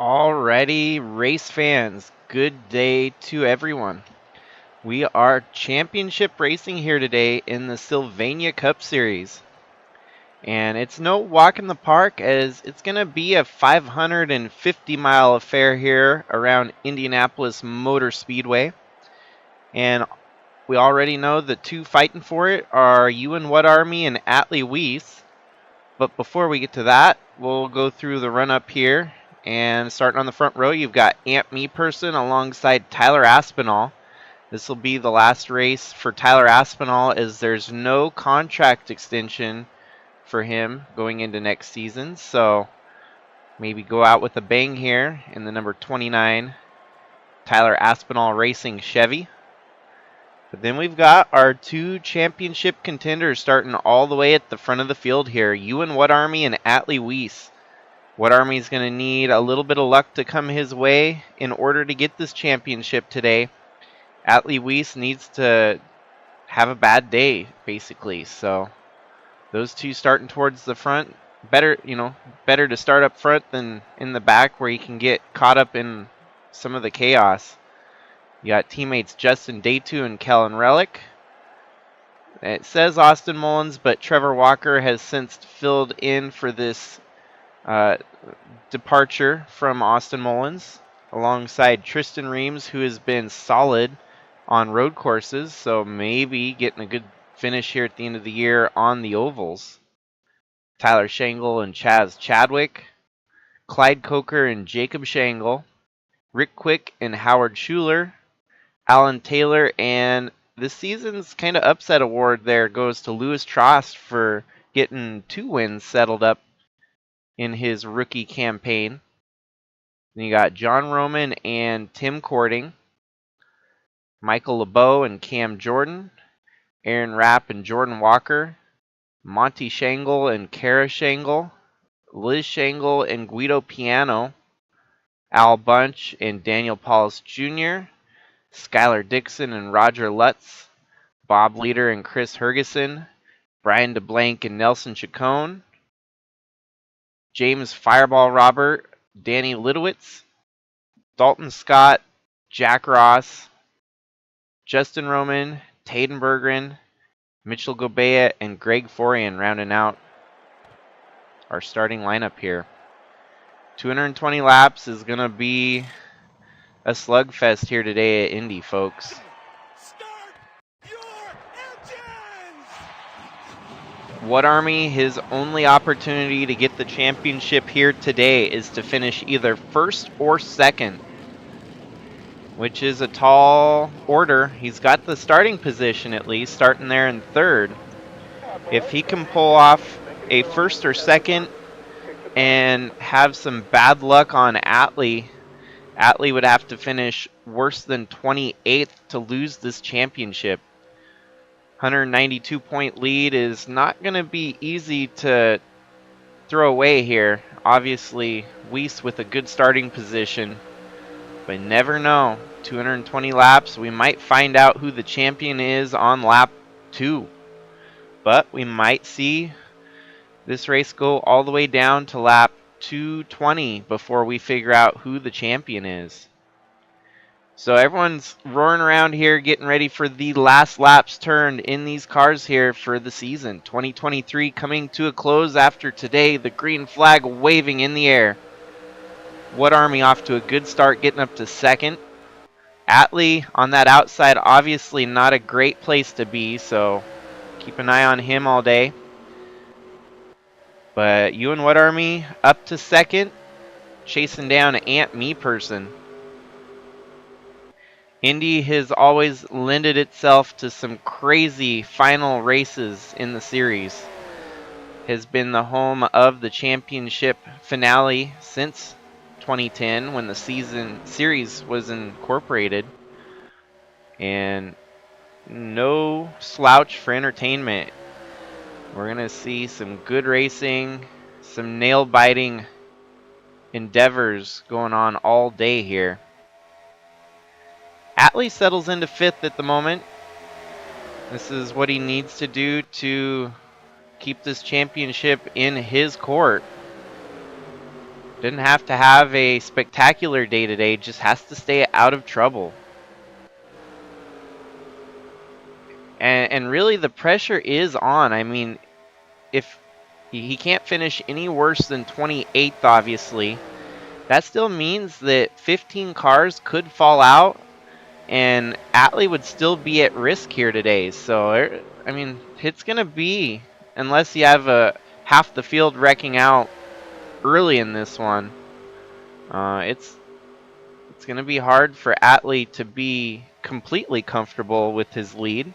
Alrighty, race fans, good day to everyone. We are championship racing here today in the Sylvania Cup Series. And it's no walk in the park, as it's going to be a 550-mile affair here around Indianapolis Motor Speedway. And we already know the two fighting for it are Ewan Whatarmy and Atley Wiese. But before we get to that, we'll go through the run-up here. And starting on the front row, you've got Ant Me Person alongside Tyler Aspinall. This will be the last race for Tyler Aspinall, as there's no contract extension for him going into next season. So maybe go out with a bang here in the number 29 Tyler Aspinall Racing Chevy. But then we've got our two championship contenders starting all the way at the front of the field here, Ewan Whatarmy and Atley Wiese. Whatarmy is going to need a little bit of luck to come his way in order to get this championship today. Atley Wiese needs to have a bad day, basically. So those two starting towards the front. Better to start up front than in the back, where you can get caught up in some of the chaos. You got teammates Justin Daytu and Kellen Relic. It says Austin Mullins, but Trevor Walker has since filled in for this departure from Austin Mullins, alongside Tristan Reams, who has been solid on road courses, so maybe getting a good finish here at the end of the year on the ovals. Tyler Shangle and Chaz Chadwick, Clyde Coker and Jacob Shangle, Rick Quick and Howard Schuler, Alan Taylor, and this season's kind of upset award there goes to Louis Trost for getting 2 wins settled up in his rookie campaign. Then you got John Roman and Tim Cording, Michael LeBeau and Cam Jordan, Aaron Rapp and Jordan Walker, Monty Shangle and Kara Shangle, Liz Shangle and Guido Piano, Al Bunch and Daniel Paulus Jr., Skylar Dixon and Roger Lutz, Bob Leader and Chris Hergeson, Brian DeBlank and Nelson Chacon, James Fireball Robert, Danny Lidowitz, Dalton Scott, Jack Ross, Justin Roman, Taden Berggren, Mitchell Gobea, and Greg Forian rounding out our starting lineup here. 220 laps is going to be a slugfest here today at Indy, folks. Whatarmy, his only opportunity to get the championship here today is to finish either first or second, which is a tall order. He's got the starting position, at least, starting there in third. If he can pull off a first or second and have some bad luck on Atley would have to finish worse than 28th to lose this championship. 192-point lead is not going to be easy to throw away here. Obviously, Wiese with a good starting position, but never know. 220 laps, we might find out who the champion is on lap 2. But we might see this race go all the way down to lap 220 before we figure out who the champion is. So everyone's roaring around here, getting ready for the last laps turned in these cars here for the season. 2023 coming to a close after today, the green flag waving in the air. Whatarmy off to a good start, getting up to second. Atley on that outside, obviously not a great place to be, so keep an eye on him all day. But Ewan Whatarmy up to second, chasing down Ant Me Person. Indy has always lended itself to some crazy final races in the series. Has been the home of the championship finale since 2010 when the series was incorporated. And no slouch for entertainment. We're going to see some good racing, some nail-biting endeavors going on all day here. Atley settles into 5th at the moment. This is what he needs to do to keep this championship in his court. Didn't have to have a spectacular day today, just has to stay out of trouble. And really the pressure is on. I mean, if he can't finish any worse than 28th, obviously, that still means that 15 cars could fall out and Atley would still be at risk here today. So, I mean, it's going to be, unless you have half the field wrecking out early in this one, it's going to be hard for Atley to be completely comfortable with his lead.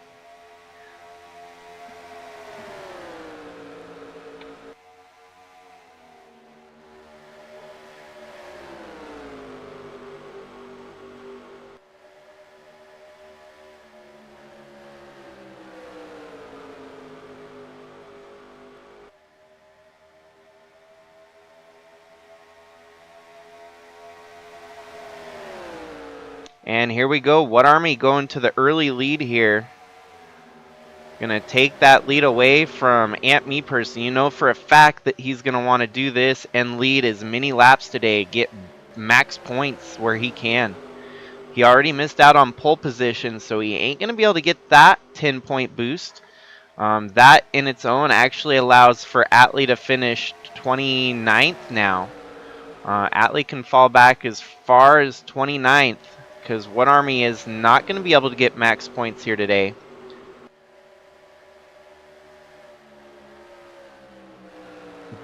And here we go. Whatarmy going to the early lead here. Gonna take that lead away from Me Person. You know for a fact that he's gonna want to do this and lead as many laps today. Get max points where he can. He already missed out on pole position, so he ain't gonna be able to get that 10-point boost. That in its own actually allows for Atley to finish 29th now. Atley can fall back as far as 29th because Whatarmy is not going to be able to get max points here today.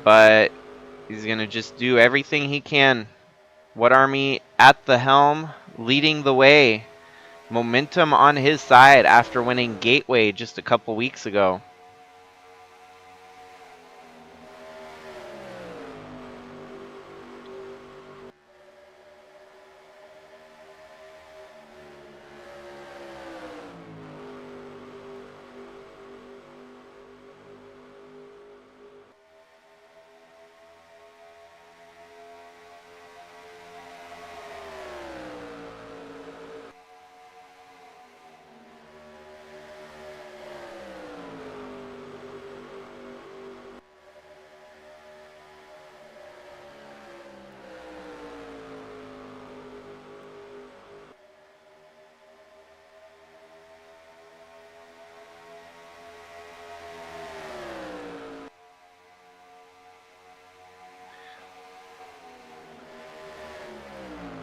But he's going to just do everything he can. Whatarmy at the helm, leading the way. Momentum on his side after winning Gateway just a couple weeks ago.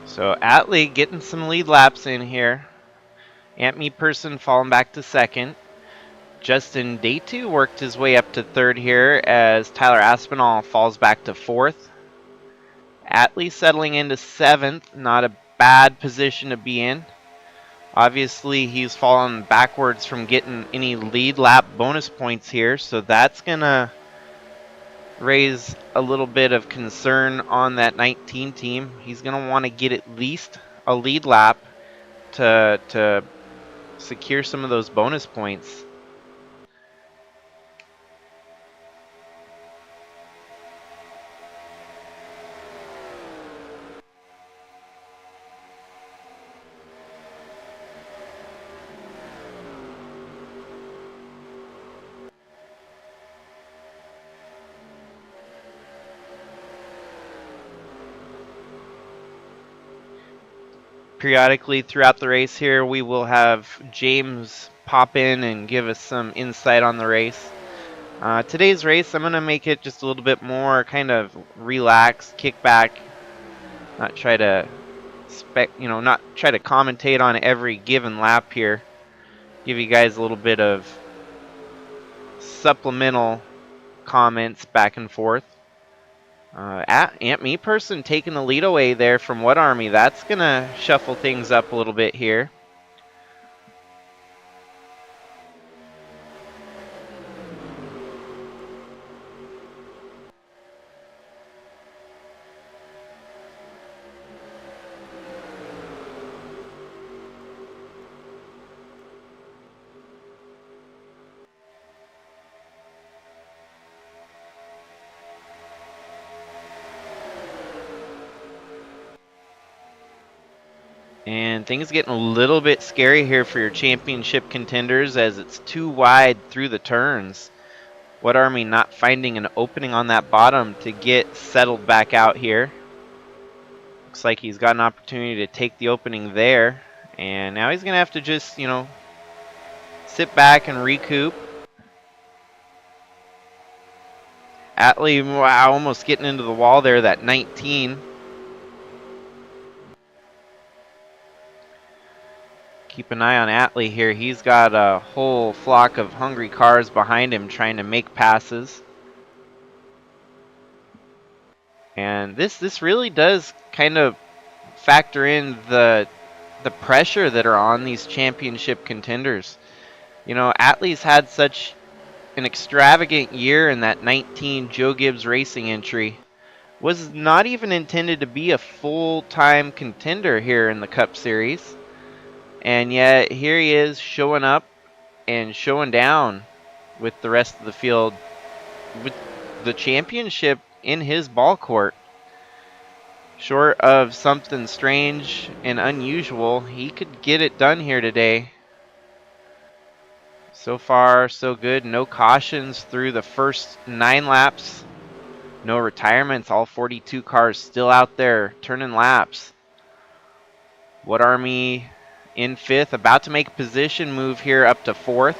So Atley getting some lead laps in here. Me Person falling back to second. Justin Day 2 worked his way up to third here as Tyler Aspinall falls back to fourth. Atley settling into seventh, not a bad position to be in. Obviously, he's fallen backwards from getting any lead lap bonus points here, so that's going to raise a little bit of concern on that 19 team. He's going to want to get at least a lead lap to secure some of those bonus points. Periodically throughout the race here, we will have James pop in and give us some insight on the race. Today's race, I'm going to make it just a little bit more kind of relaxed, kick back, not try to not try to commentate on every given lap here. Give you guys a little bit of supplemental comments back and forth. Me Person taking the lead away there from Whatarmy. That's going to shuffle things up a little bit here. And things getting a little bit scary here for your championship contenders as it's too wide through the turns. Whatarmy not finding an opening on that bottom to get settled back out here. Looks like he's got an opportunity to take the opening there. And now he's going to have to just, sit back and recoup. Atley, wow, almost getting into the wall there, that 19. Keep an eye on Atley here. He's got a whole flock of hungry cars behind him trying to make passes. And this really does kind of factor in the pressure that are on these championship contenders. Atley's had such an extravagant year in that 19 Joe Gibbs Racing entry. Was not even intended to be a full-time contender here in the Cup Series. And yet here he is showing up and showing down with the rest of the field with the championship in his ball court. Short of something strange and unusual, he could get it done here today. So far, so good. No cautions through the first 9 laps. No retirements. All 42 cars still out there turning laps. Whatarmy in 5th, about to make a position move here up to 4th.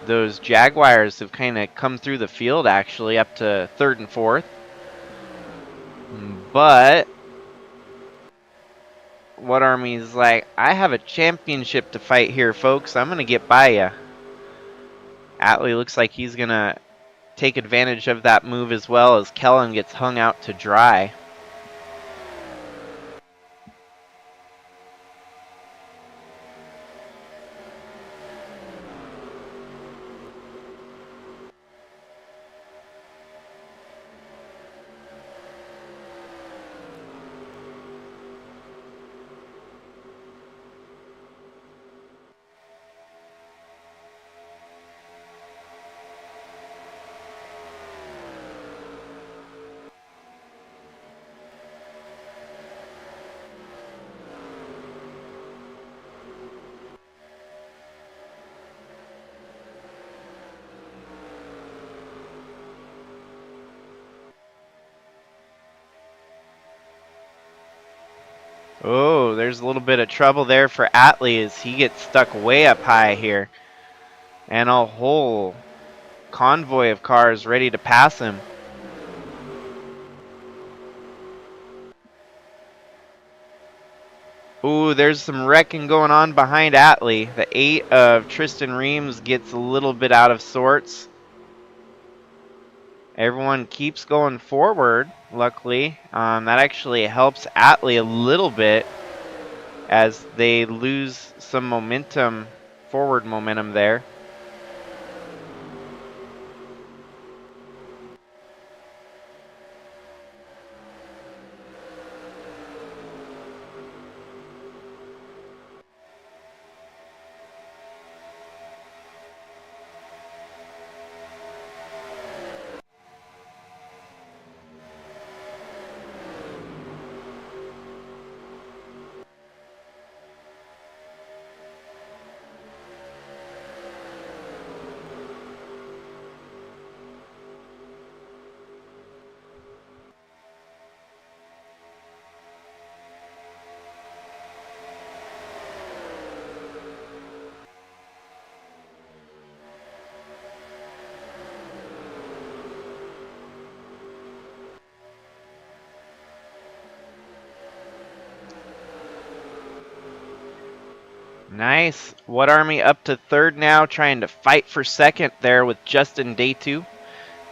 Those Jaguars have kind of come through the field actually up to 3rd and 4th. But Whatarmy's like, I have a championship to fight here, folks. I'm going to get by ya. Atley looks like he's going to take advantage of that move as well as Kellen gets hung out to dry. Oh, there's a little bit of trouble there for Atley as he gets stuck way up high here. And a whole convoy of cars ready to pass him. Ooh, there's some wrecking going on behind Atley. The 8 of Tristan Reams gets a little bit out of sorts. Everyone keeps going forward, luckily. That actually helps Atley a little bit as they lose some momentum, forward momentum there. Nice. Whatarmy up to 3rd now, trying to fight for 2nd there with Justin Day2.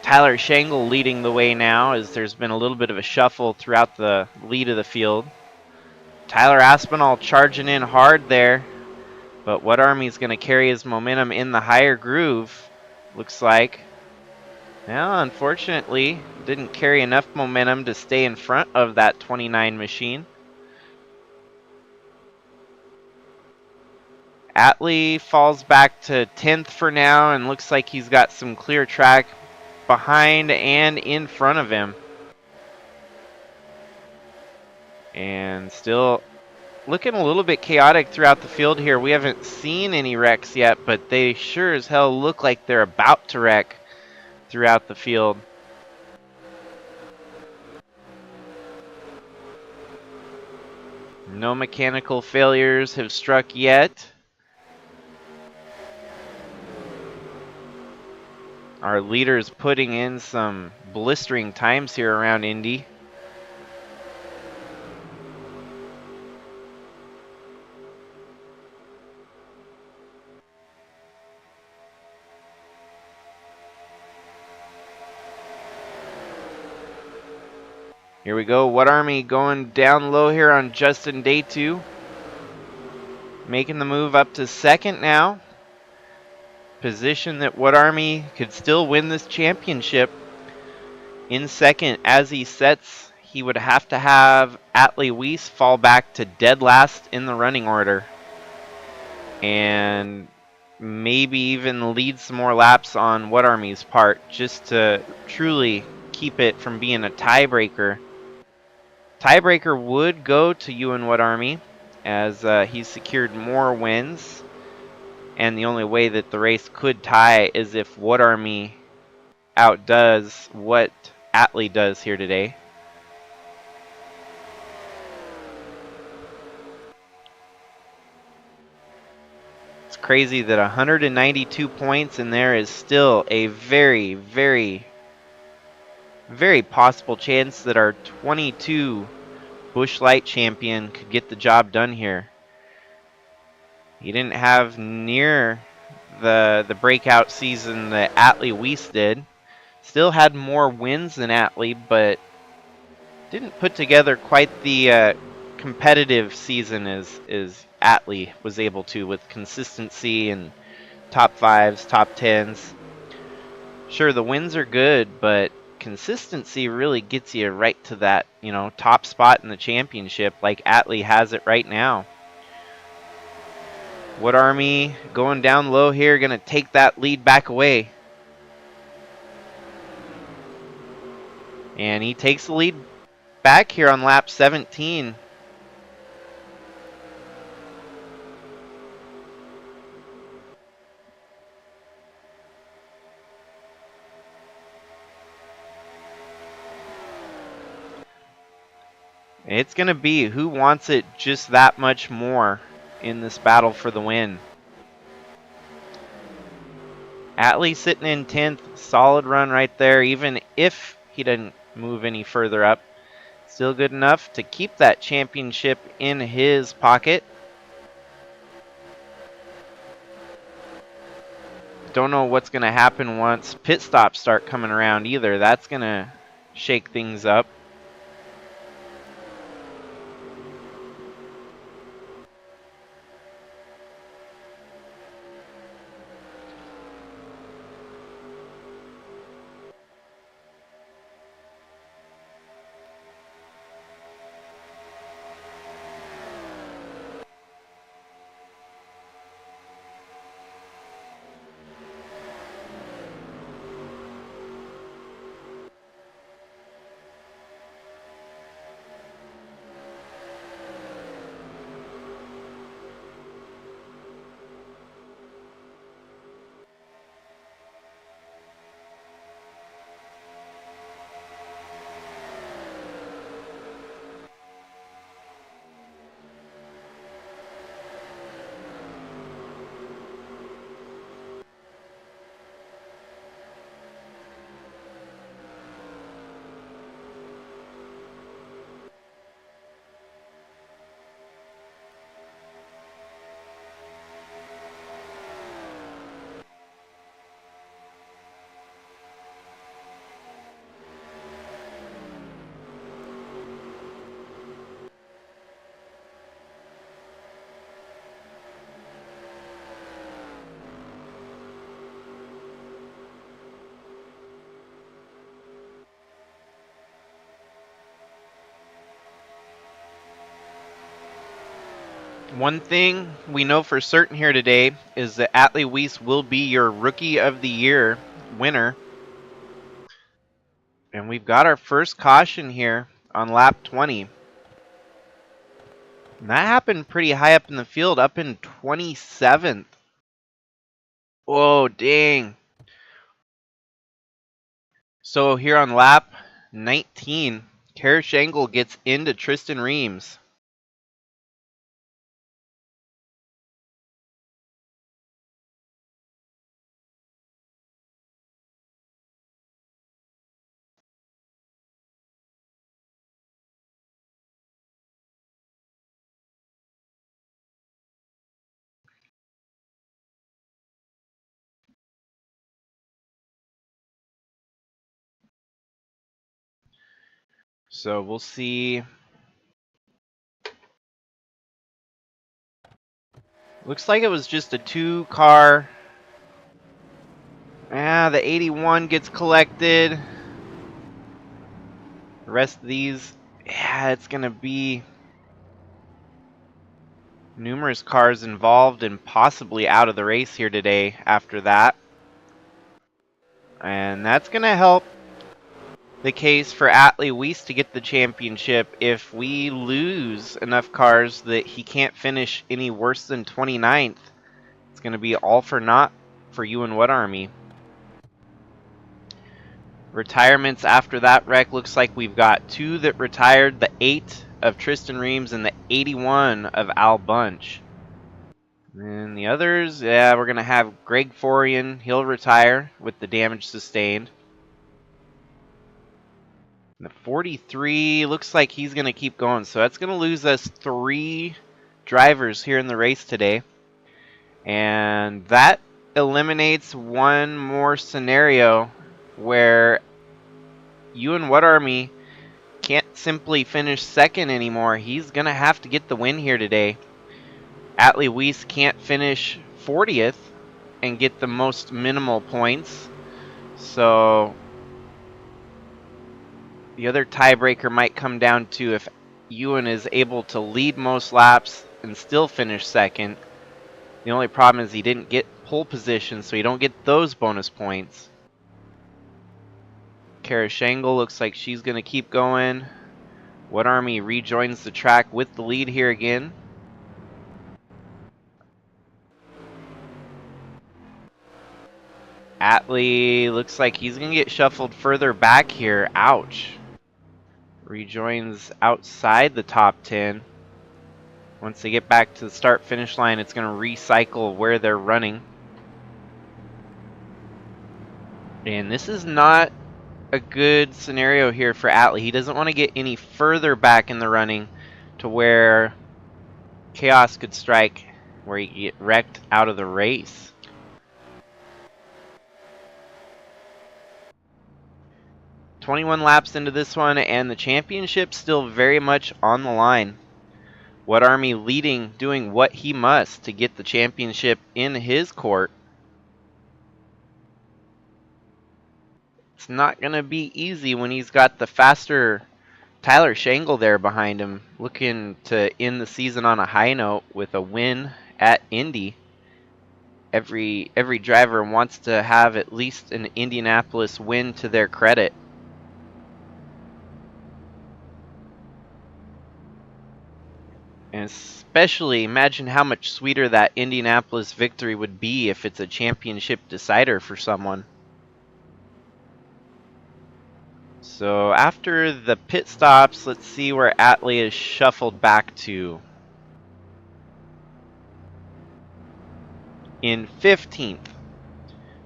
Tyler Shangle leading the way now as there's been a little bit of a shuffle throughout the lead of the field. Tyler Aspinall charging in hard there, but Whatarmy's going to carry his momentum in the higher groove, looks like. Well, unfortunately, didn't carry enough momentum to stay in front of that 29 machine. Atley falls back to 10th for now and looks like he's got some clear track behind and in front of him. And still looking a little bit chaotic throughout the field here. We haven't seen any wrecks yet, but they sure as hell look like they're about to wreck throughout the field. No mechanical failures have struck yet. Our leader's putting in some blistering times here around Indy. Here we go, Whatarmy going down low here on Justin day 2. Making the move up to second now. Position that Whatarmy could still win this championship. In second, as he sets, he would have to have Atley Wiese fall back to dead last in the running order. And maybe even lead some more laps on Whatarmy's part just to truly keep it from being a tiebreaker. Tiebreaker would go to Ewan Whatarmy as he's secured more wins. And the only way that the race could tie is if Whatarmy outdoes what Atley does here today. It's crazy that 192 points and there is still a very, very, very possible chance that our 22 Busch Light champion could get the job done here. He didn't have near the breakout season that Atley Wiese did. Still had more wins than Atley, but didn't put together quite the competitive season as Atley was able to, with consistency and top 5s, top 10s. Sure, the wins are good, but consistency really gets you right to that, top spot in the championship like Atley has it right now. Whatarmy going down low here, going to take that lead back away. And he takes the lead back here on lap 17. It's going to be who wants it just that much more in this battle for the win. Atley sitting in 10th, solid run right there, even if he didn't move any further up. Still good enough to keep that championship in his pocket. Don't know what's going to happen once pit stops start coming around either. That's going to shake things up. One thing we know for certain here today is that Atley Wiese will be your Rookie of the Year winner. And we've got our first caution here on lap 20. And that happened pretty high up in the field, up in 27th. Whoa, dang. So here on lap 19, Kara Shangle gets into Tristan Reams. So we'll see. Looks like it was just a 2-car. The 81 gets collected. The rest of these, it's going to be numerous cars involved and possibly out of the race here today after that. And that's going to help the case for Atley Wiese to get the championship if we lose enough cars that he can't finish any worse than 29th. It's going to be all for naught for Ewan Whatarmy. Retirements after that wreck, looks like we've got 2 that retired, the 8 of Tristan Reams and the 81 of Al Bunch. And the others, we're going to have Greg Forian. He'll retire with the damage sustained. And the 43 looks like he's going to keep going. So that's going to lose us 3 drivers here in the race today. And that eliminates one more scenario where Ewan Whatarmy can't simply finish second anymore. He's going to have to get the win here today. Atley Wiese can't finish 40th and get the most minimal points. So the other tiebreaker might come down to if Ewan is able to lead most laps and still finish second. The only problem is he didn't get pole position, so you don't get those bonus points. Kara Shangle looks like she's going to keep going. Whatarmy rejoins the track with the lead here again. Atley looks like he's going to get shuffled further back here. Ouch. Rejoins outside the top 10. Once they get back to the start-finish line, it's going to recycle where they're running. And this is not a good scenario here for Atley. He doesn't want to get any further back in the running to where chaos could strike, where he get wrecked out of the race. "21 laps into this one, and the championship still very much on the line. Whatarmy leading, doing what he must to get the championship in his court. It's not going to be easy when he's got the faster Tyler Shangle there behind him, looking to end the season on a high note with a win at Indy. Every driver wants to have at least an Indianapolis win to their credit. And especially, imagine how much sweeter that Indianapolis victory would be if it's a championship decider for someone. So after the pit stops, let's see where Atley is shuffled back to. In 15th.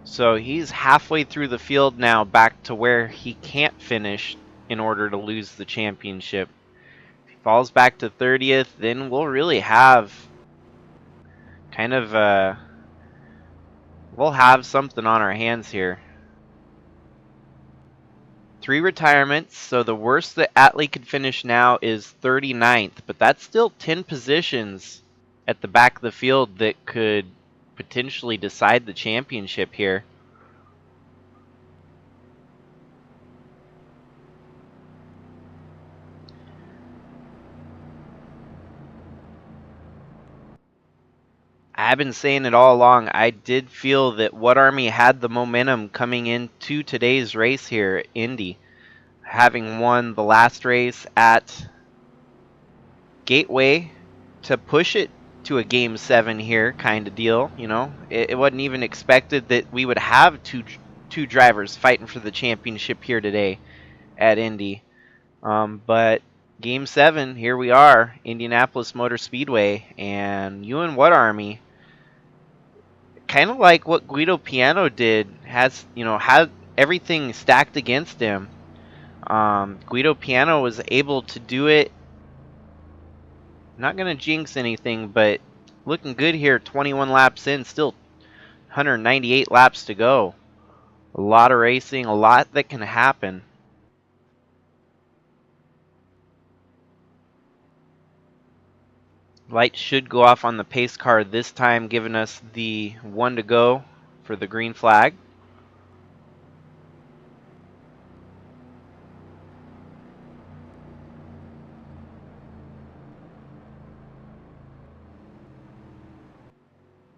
So he's halfway through the field now, back to where he can't finish in order to lose the championship. If he falls back to 30th, then we'll really have kind of we'll have something on our hands here. 3 retirements, so the worst that Atley could finish now is 39th, but that's still 10 positions at the back of the field that could potentially decide the championship here. I've been saying it all along. I did feel that Whatarmy had the momentum coming into today's race here at Indy, having won the last race at Gateway to push it to a Game 7 here kind of deal. You know, it wasn't even expected that we would have two drivers fighting for the championship here today at Indy. But Game 7, here we are, Indianapolis Motor Speedway, and Ewan Whatarmy, kind of like what Guido Piano did, had everything stacked against him. Guido Piano was able to do it. Not going to jinx anything, but looking good here. 21 laps in, still 198 laps to go. A lot of racing, a lot that can happen. Lights should go off on the pace car this time, giving us the 1 to go for the green flag.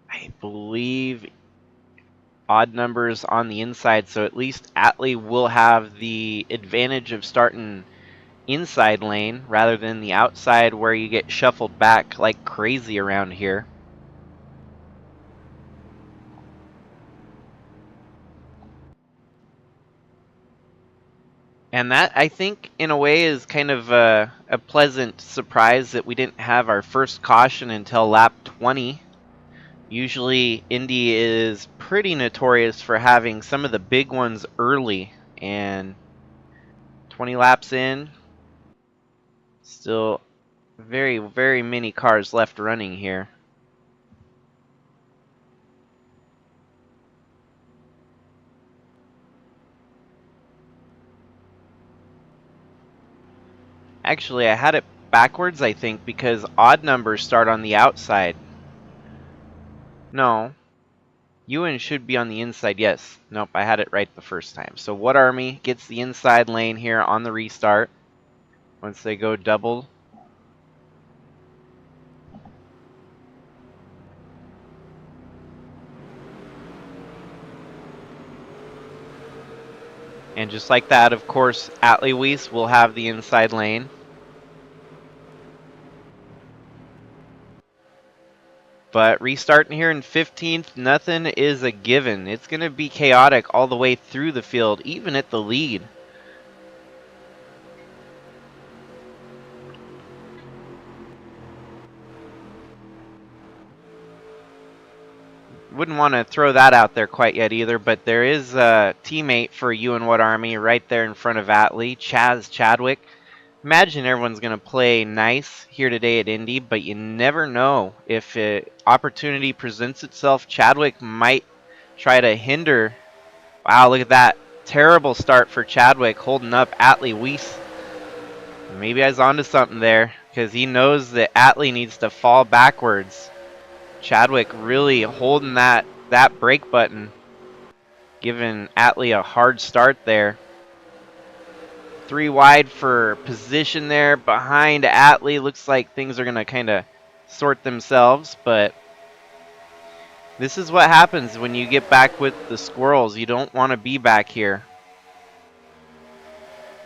I believe odd numbers on the inside, so at least Atley will have the advantage of starting inside lane rather than the outside where you get shuffled back like crazy around here. And that, I think, in a way is kind of a pleasant surprise that we didn't have our first caution until lap 20. Usually, Indy is pretty notorious for having some of the big ones early, and 20 laps in, still very, very many cars left running here. Actually, I had it backwards, I think, because odd numbers start on the outside. No. Ewan should be on the inside, yes. Nope, I had it right the first time. So Whatarmy gets the inside lane here on the restart. Once they go double. And just like that, of course, Atley Wiese will have the inside lane. But restarting here in 15th, nothing is a given. It's going to be chaotic all the way through the field, even at the lead. Wouldn't want to throw that out there quite yet either, but there is a teammate for Ewan Whatarmy right there in front of Atley, Chadwick. Imagine everyone's going to play nice here today at Indy, but you never know. If an opportunity presents itself, Chadwick might try to hinder. Wow, look at that. Terrible start for Chadwick, holding up Atley Wiese. Maybe I was onto something there, because he knows that Atley needs to fall backwards. Chadwick really holding that brake button, giving Atley a hard start there. 3 wide for position there behind Atley. Looks like things are going to kind of sort themselves, but this is what happens when you get back with the squirrels. You don't want to be back here.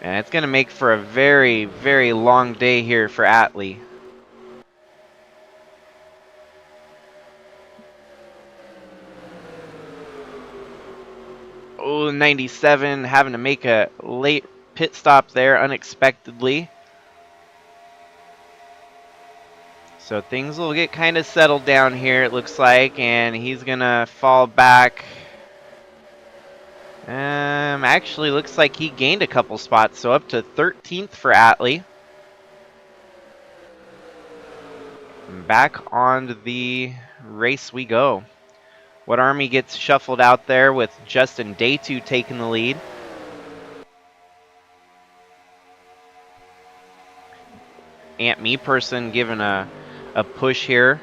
And it's going to make for a very, very long day here for Atley. Oh, 97, having to make a late pit stop there unexpectedly. So things will get kind of settled down here, it looks like, and he's going to fall back. Actually looks like he gained a couple spots, so up to 13th for Atley. Back on the race we go. Whatarmy gets shuffled out there with Justin Day2 taking the lead. Aunt Me Person giving a push here.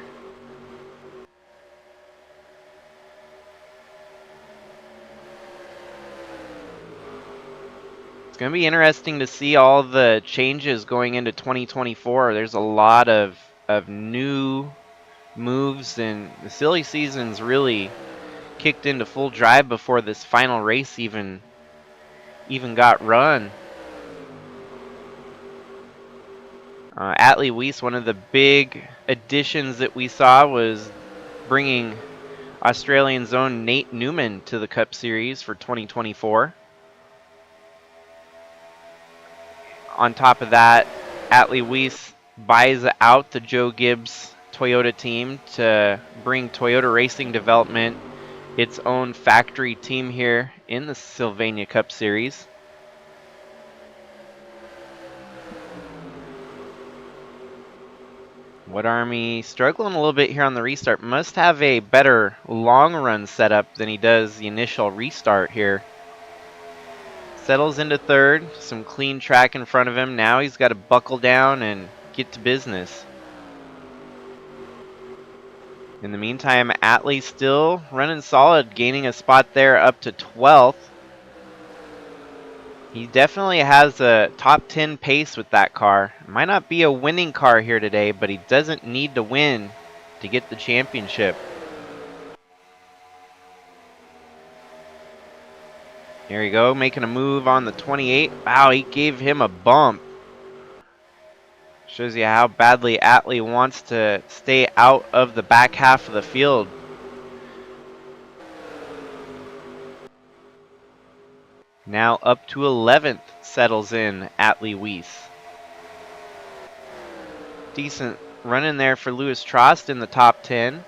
It's going to be interesting to see all the changes going into 2024. There's a lot of new moves, and the silly season's really kicked into full drive before this final race even got run. Atley Wiese, one of the big additions that we saw was bringing Australian's own Nate Newman to the Cup Series for 2024. On top of that, Atley Wiese buys out the Joe Gibbs Toyota team to bring Toyota Racing Development its own factory team here in the Sylvania Cup Series. Whatarmy struggling a little bit here on the restart. Must have a better long run setup than he does the initial restart here. Settles into third. Some clean track in front of him. Now he's got to buckle down and get to business. In the meantime, Atley still running solid, gaining a spot there up to 12th. He definitely has a top 10 pace with that car. Might not be a winning car here today, but he doesn't need to win to get the championship. Here we go, making a move on the 28. Wow, he gave him a bump. Shows you how badly Atley wants to stay out of the back half of the field. Now up to 11th settles in Atley Wiese. Decent run in there for Louis Trost in the top 10.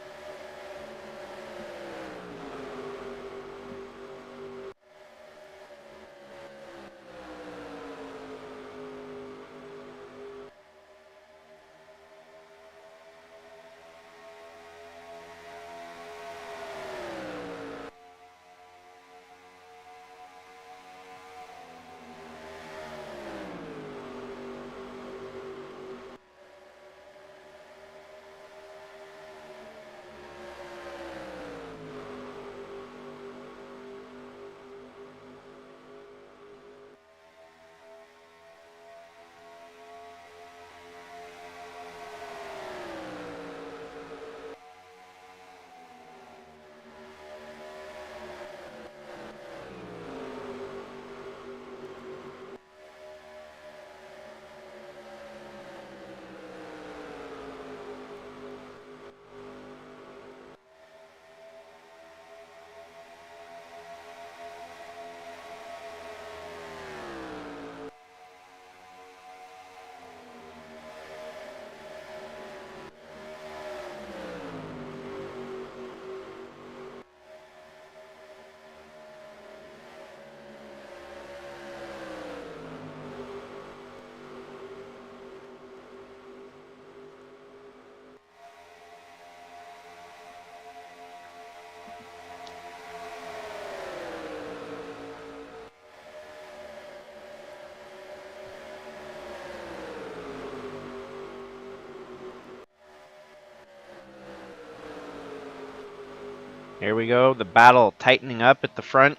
Here we go, the battle tightening up at the front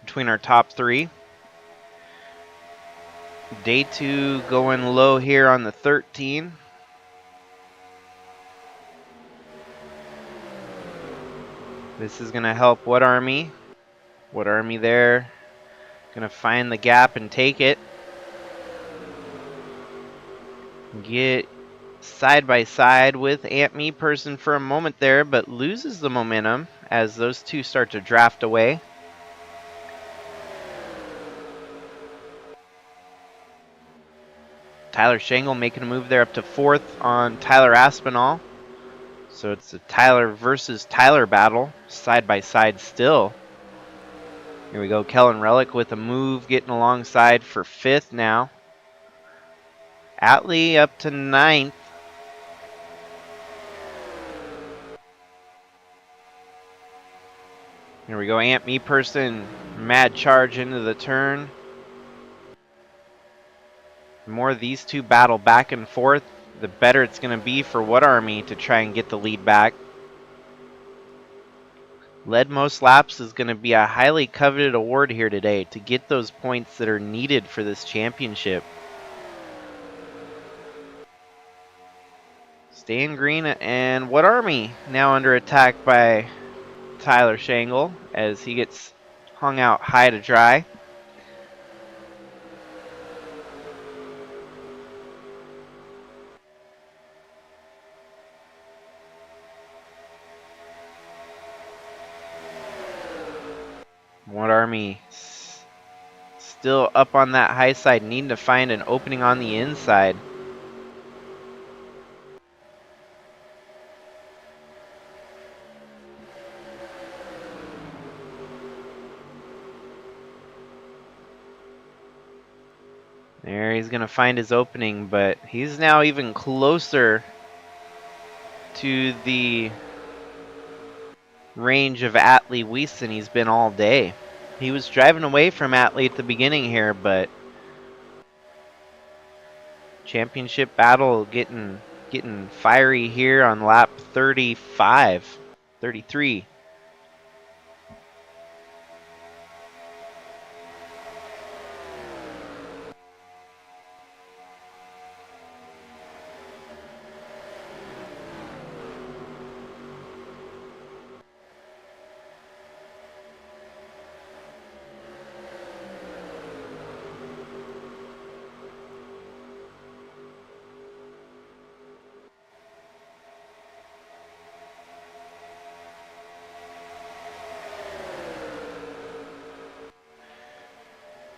between our top three. Day 2 going low here on the 13. This is going to help Whatarmy. Whatarmy there, going to find the gap and take it. Get side by side with Ant Me Person for a moment there, but loses the momentum as those two start to draft away. Tyler Shangle making a move there up to 4th on Tyler Aspinall. So it's a Tyler versus Tyler battle, side by side still. Here we go, Kellen Relic with a move, getting alongside for 5th now. Atley up to 9th. Here we go, Ant Me Person, mad charge into the turn. The more these two battle back and forth, the better it's going to be for Whatarmy to try and get the lead back. Led most laps is going to be a highly coveted award here today to get those points that are needed for this championship. Staying green, and Whatarmy now under attack by Tyler Shangle as he gets hung out high to dry. Whatarmy still up on that high side, needing to find an opening on the inside. There, he's going to find his opening, but he's now even closer to the range of Atley Wiese than he's been all day. He was driving away from Atley at the beginning here, but championship battle getting getting fiery here on lap 35, 33.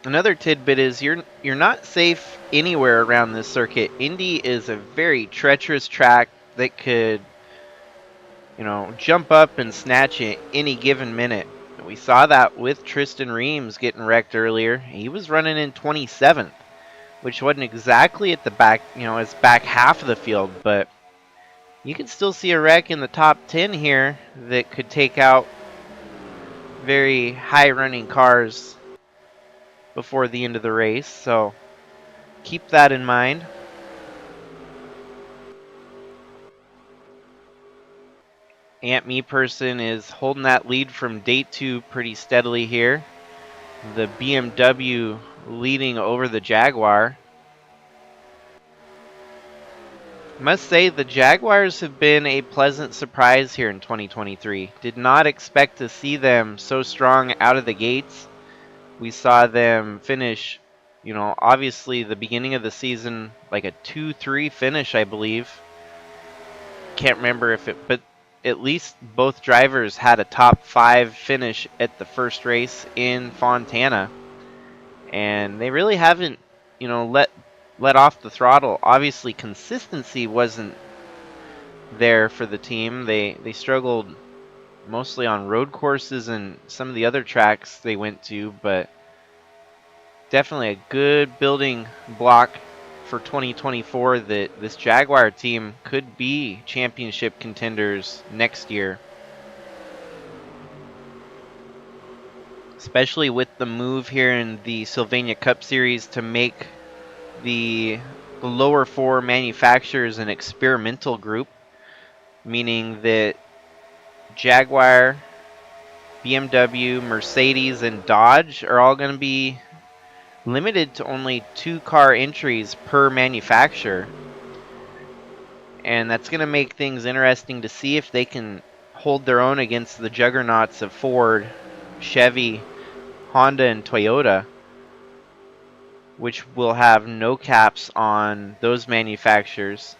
Another tidbit is you're not safe anywhere around this circuit. Indy is a very treacherous track that could, jump up and snatch it any given minute. We saw that with Tristan Reams getting wrecked earlier. He was running in 27th, which wasn't exactly at the back, his back half of the field, but you can still see a wreck in the top 10 here that could take out very high running cars before the end of the race. So keep that in mind. Ant Me Person is holding that lead from day 2 pretty steadily here. The BMW leading over the Jaguar. Must say the Jaguars have been a pleasant surprise here in 2023. Did not expect to see them so strong out of the gates. We saw them finish, obviously the beginning of the season like a 2-3 finish, I believe. Can't remember but at least both drivers had a top 5 finish at the first race in Fontana. And they really haven't, let off the throttle. Obviously, consistency wasn't there for the team. They struggled mostly on road courses and some of the other tracks they went to, but definitely a good building block for 2024 that this Jaguar team could be championship contenders next year. Especially with the move here in the Sylvania Cup Series to make the lower 4 manufacturers an experimental group, meaning that Jaguar, BMW, Mercedes, and Dodge are all going to be limited to only 2 car entries per manufacturer. And that's going to make things interesting to see if they can hold their own against the juggernauts of Ford, Chevy, Honda, and Toyota, which will have no caps on those manufacturers.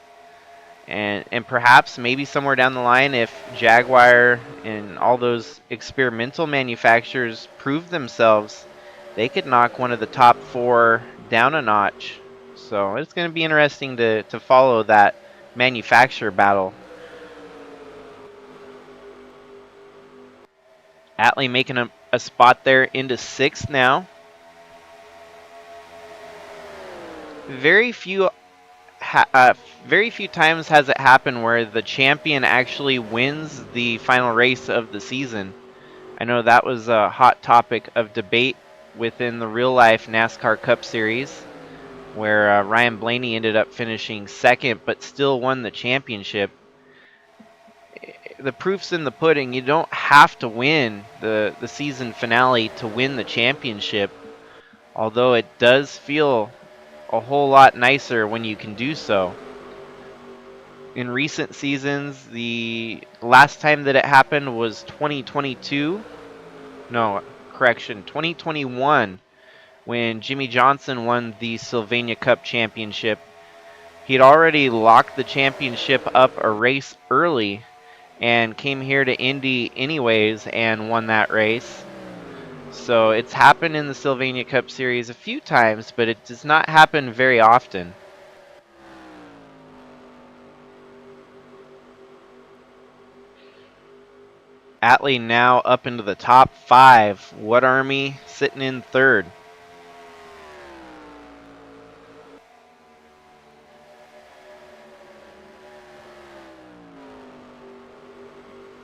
And perhaps maybe somewhere down the line, if Jaguar and all those experimental manufacturers prove themselves, they could knock one of the top 4 down a notch. So it's going to be interesting to follow that manufacturer battle. Atley making a spot there into 6th now. Very few times has it happened where the champion actually wins the final race of the season. I know that was a hot topic of debate within the real-life NASCAR Cup Series, where Ryan Blaney ended up finishing 2nd but still won the championship. The proof's in the pudding. You don't have to win the season finale to win the championship, although it does feel a whole lot nicer when you can do so. In recent seasons, the last time that it happened was 2021, when Jimmy Johnson won the Sylvania Cup Championship. He'd already locked the championship up a race early and came here to Indy anyways and won that race. So it's happened in the Sylvania Cup Series a few times, but it does not happen very often. Atley now up into the top 5. Whatarmy sitting in 3rd.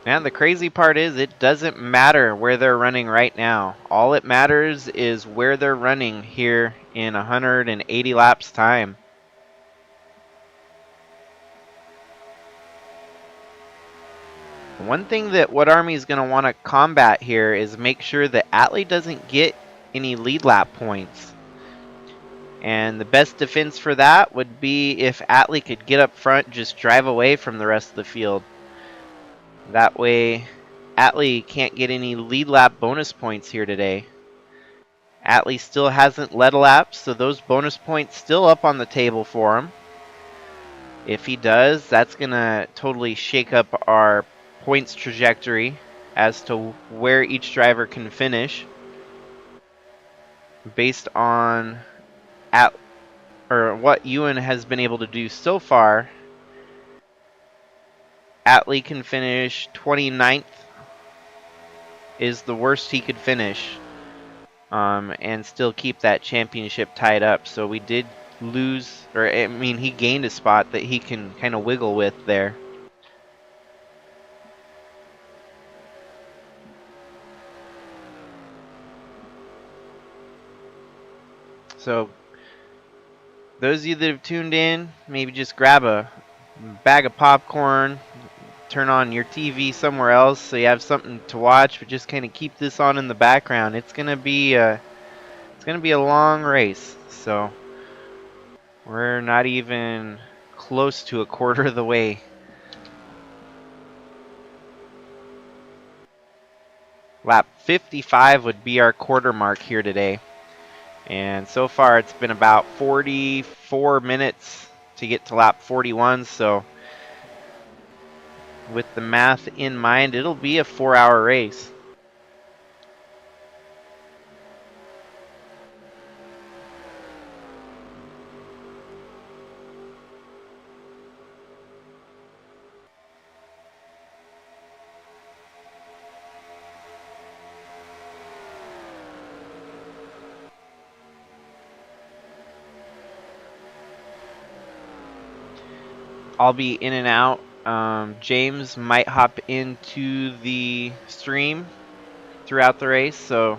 And the crazy part is it doesn't matter where they're running right now. All it matters is where they're running here in 180 laps time. One thing that Whatarmy is going to want to combat here is make sure that Atley doesn't get any lead lap points. And the best defense for that would be if Atley could get up front, just drive away from the rest of the field. That way, Atley can't get any lead lap bonus points here today. Atley still hasn't led a lap, so those bonus points still up on the table for him. If he does, that's going to totally shake up our points trajectory as to where each driver can finish. Based on what Ewan has been able to do so far, Atley can finish 29th is the worst he could finish, and still keep that championship tied up. So we did lose, or I mean, he gained a spot that he can kind of wiggle with there. So those of you that have tuned in, maybe just grab a bag of popcorn, turn on your TV somewhere else so you have something to watch, but just kind of keep this on in the background. It's gonna be a long race, so we're not even close to a quarter of the way. Lap 55 would be our quarter mark here today. And so far it's been about 44 minutes to get to lap 41, so with the math in mind, it'll be a 4-hour race. I'll be in and out. James might hop into the stream throughout the race, so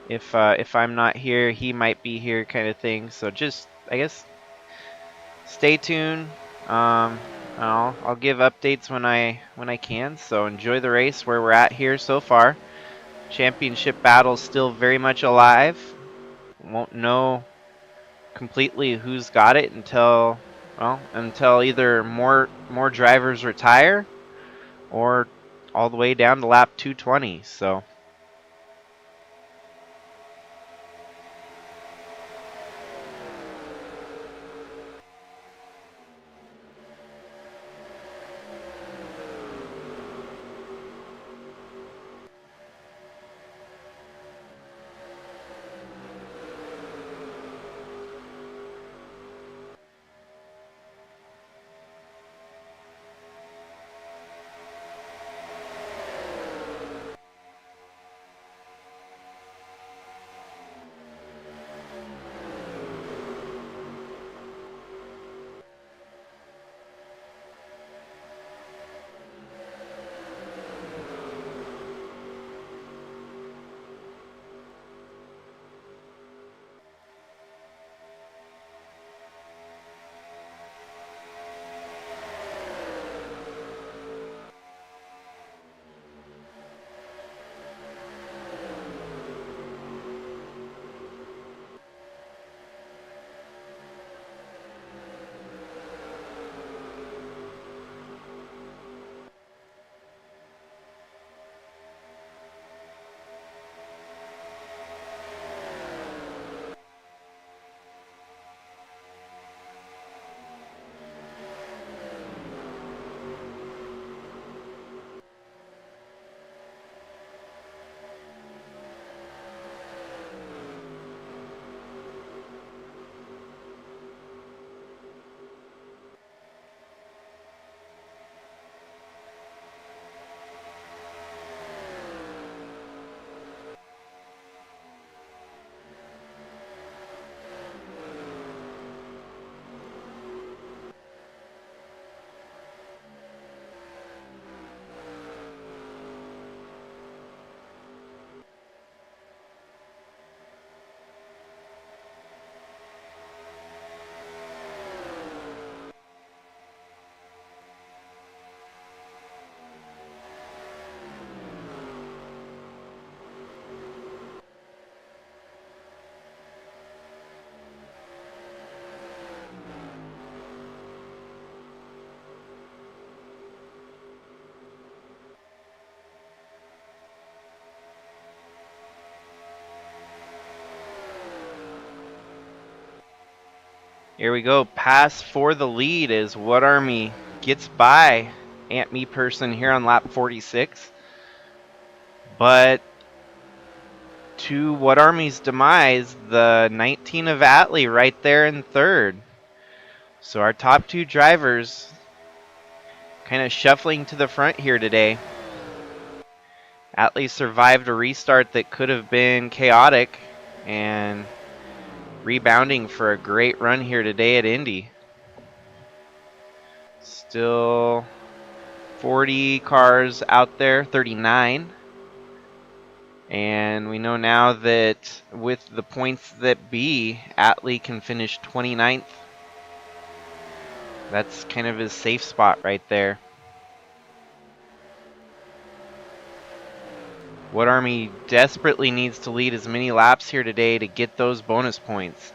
if I'm not here, he might be here, kind of thing. So just, I guess, stay tuned. I'll give updates when I can. So enjoy the race where we're at here so far. Championship battle's still very much alive. Won't know completely who's got it until either more drivers retire or all the way down to lap 220. So Here we go. Pass for the lead as Whatarmy gets by Ant Me Person here on lap 46. But to Whatarmy's demise, the 19 of Atley right there in third. So our top two drivers kind of shuffling to the front here today. Atley survived a restart that could have been chaotic and rebounding for a great run here today at Indy. Still 40 cars out there, 39. And we know now that with the points that be, Atley can finish 29th. That's kind of his safe spot right there. Whatarmy desperately needs to lead as many laps here today to get those bonus points.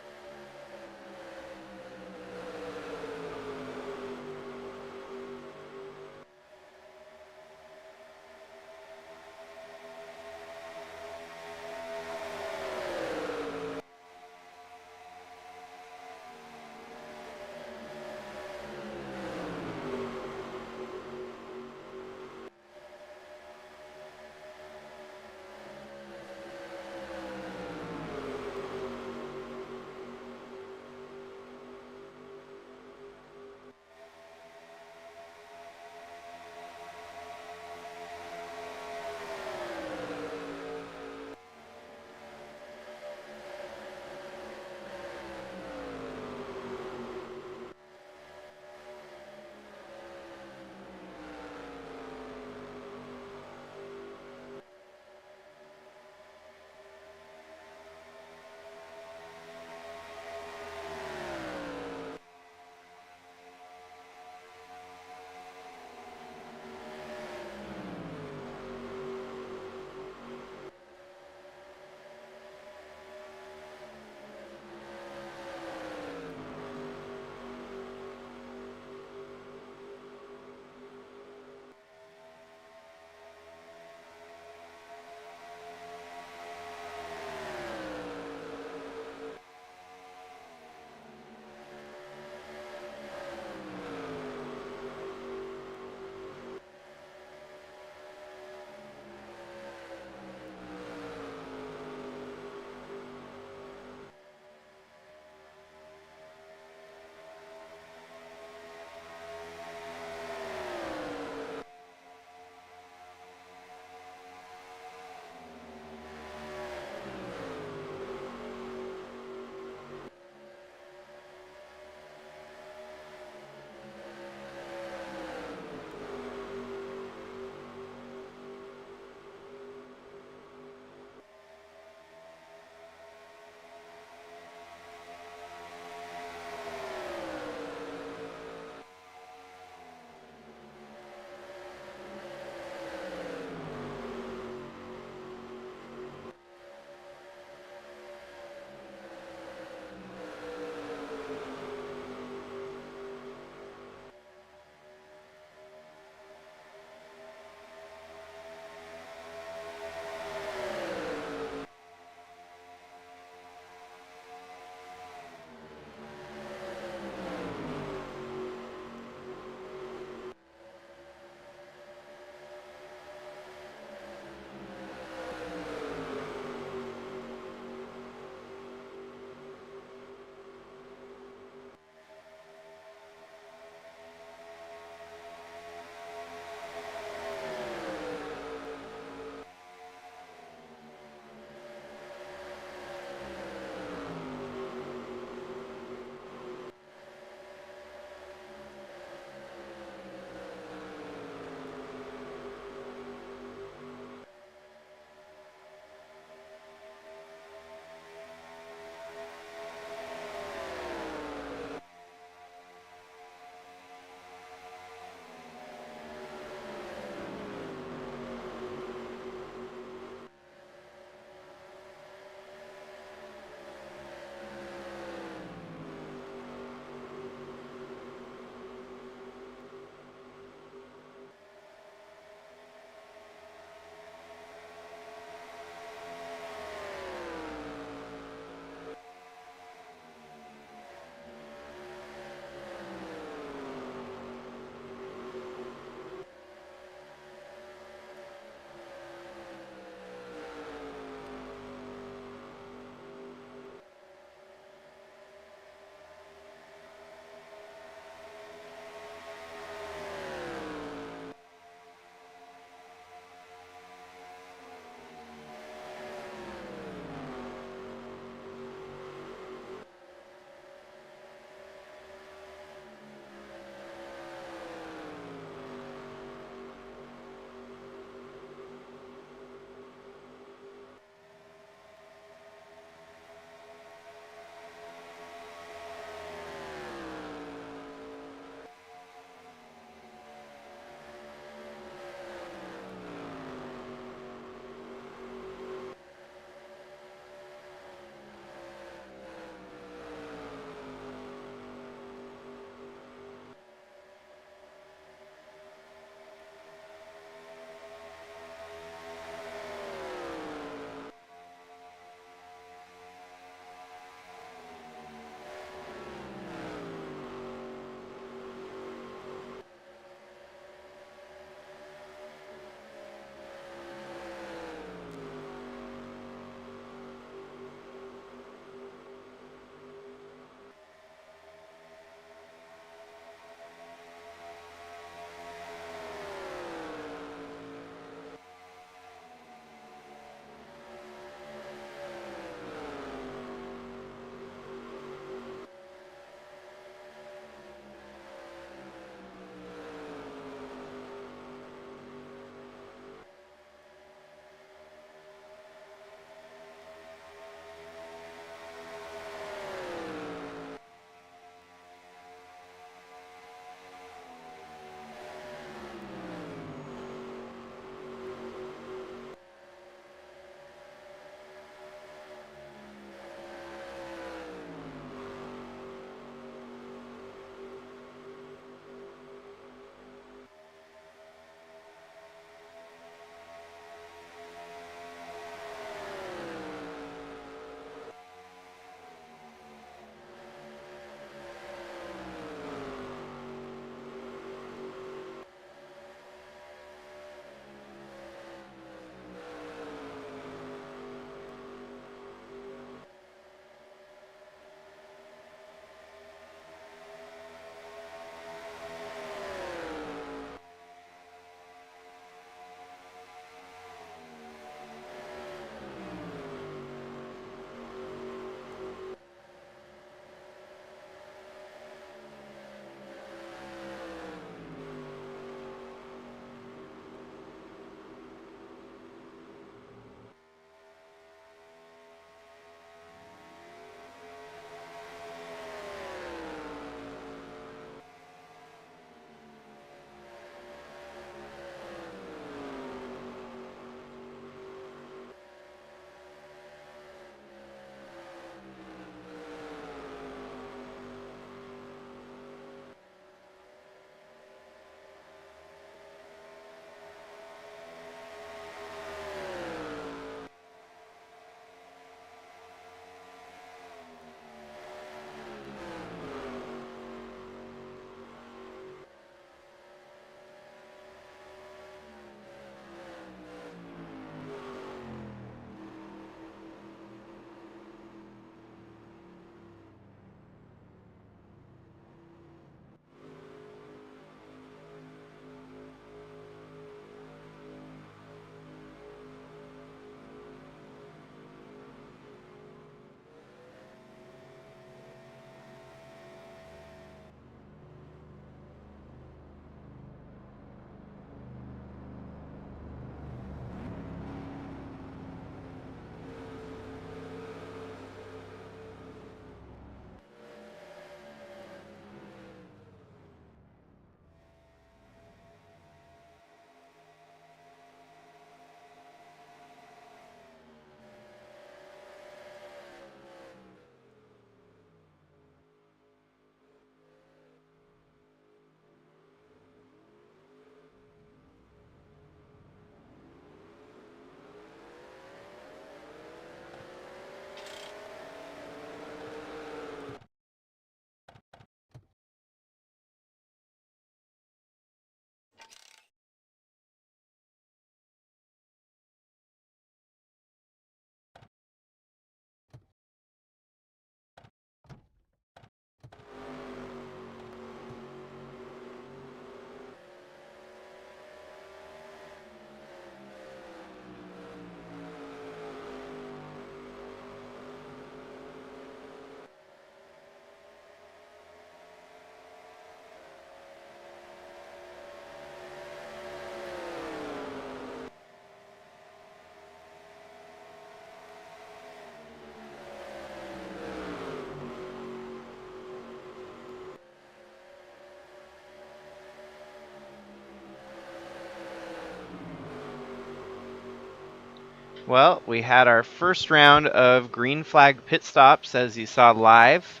Well, we had our first round of green flag pit stops, as you saw live.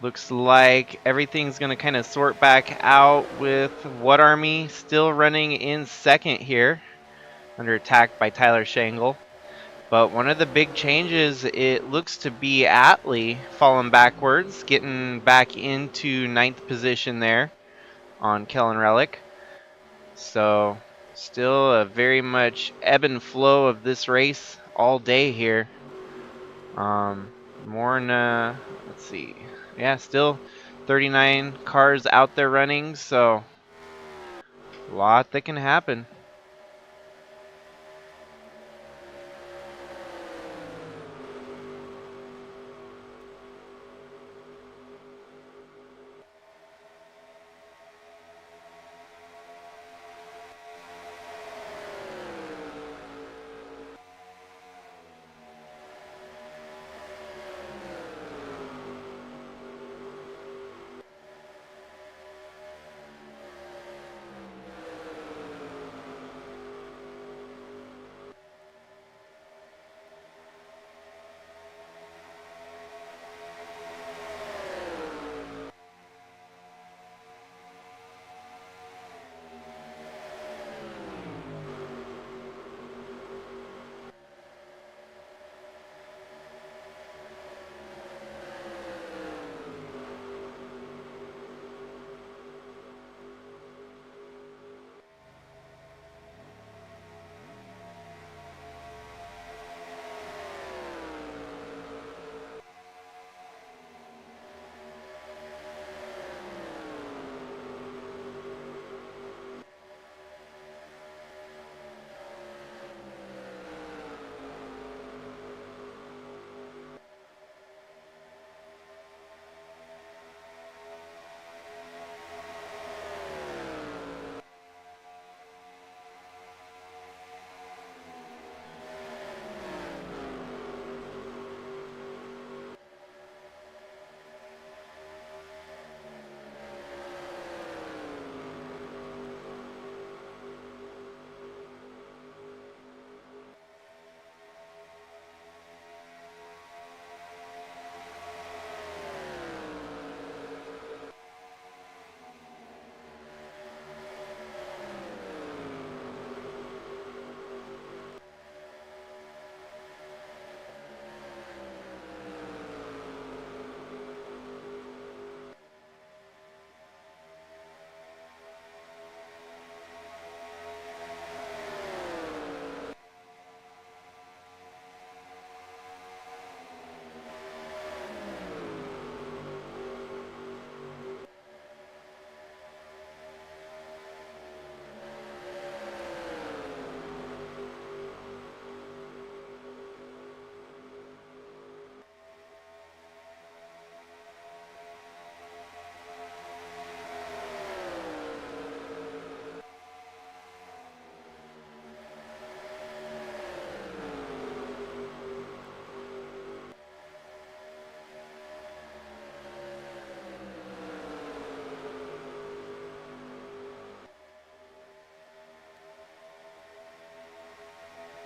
Looks like everything's going to kind of sort back out with Whatarmy still running in second here, under attack by Tyler Shangle. But one of the big changes, it looks to be Atley falling backwards, getting back into 9th position there on Kellen Relic. So still a very much ebb and flow of this race all day here. More than, let's see. Yeah, still 39 cars out there running, so a lot that can happen.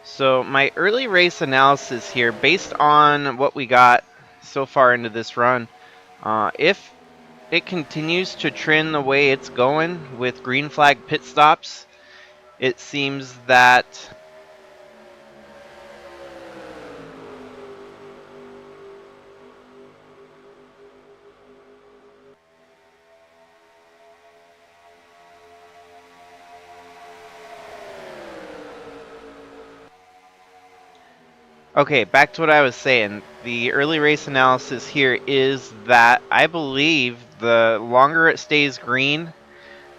So my early race analysis here, based on what we got so far into this run, if it continues to trend the way it's going with green flag pit stops, it seems that okay, back to what I was saying. The early race analysis here is that I believe the longer it stays green,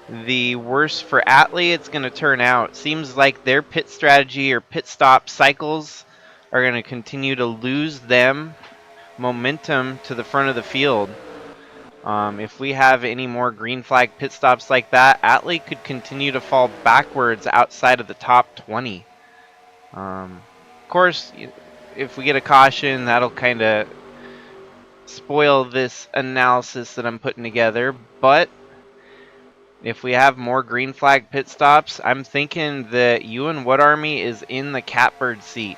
the worse for Atley it's going to turn out. Seems like their pit strategy or pit stop cycles are going to continue to lose them momentum to the front of the field. If we have any more green flag pit stops like that, Atley could continue to fall backwards outside of the top 20. Of course, if we get a caution, that'll kind of spoil this analysis that I'm putting together, but If we have more green flag pit stops, I'm thinking that Ewan Whatarmy is in the catbird seat.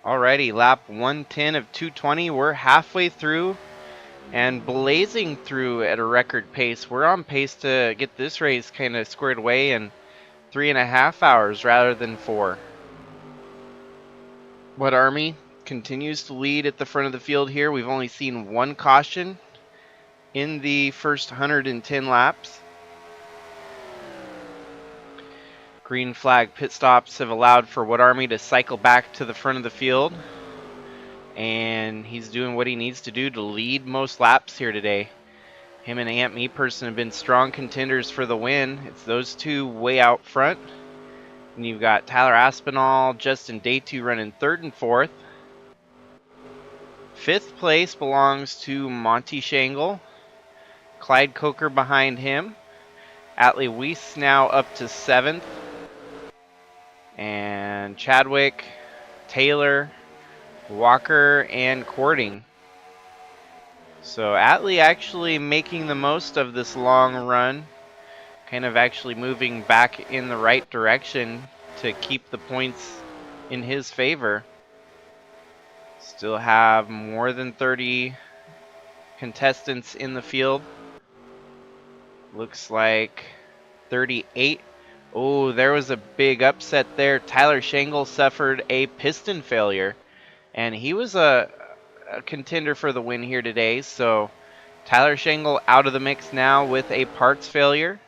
Alrighty, lap 110 of 220. We're halfway through and blazing through at a record pace. We're on pace to get this race kind of squared away in 3.5 hours rather than 4. Whatarmy continues to lead at the front of the field here. We've only seen one caution in the first 110 laps. Green flag pit stops have allowed for Whatarmy to cycle back to the front of the field. And he's doing what he needs to do to lead most laps here today. Him and Ant Meeperson have been strong contenders for the win. It's those two way out front. And you've got Tyler Aspinall, Justin Day2 running 3rd and 4th. 5th place belongs to Monty Shangle. Clyde Coker behind him. Atley Wiese now up to 7th. And Chadwick, Taylor, Walker, and Cording. So Atley actually making the most of this long run. Kind of actually moving back in the right direction to keep the points in his favor. Still have more than 30 contestants in the field. Looks like 38. Oh, there was a big upset there. Tyler Shangle suffered a piston failure, and he was a contender for the win here today. So Tyler Shangle out of the mix now with a parts failure.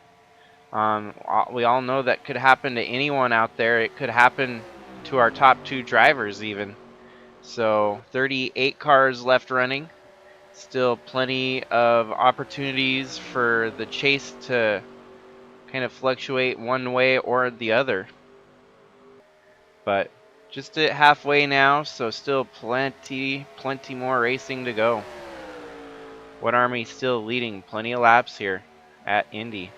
We all know that could happen to anyone out there. It could happen to our top 2 drivers even. So 38 cars left running. Still plenty of opportunities for the chase to kind of fluctuate one way or the other. But just at halfway now, so still plenty more racing to go. Whatarmy still leading plenty of laps here at Indy.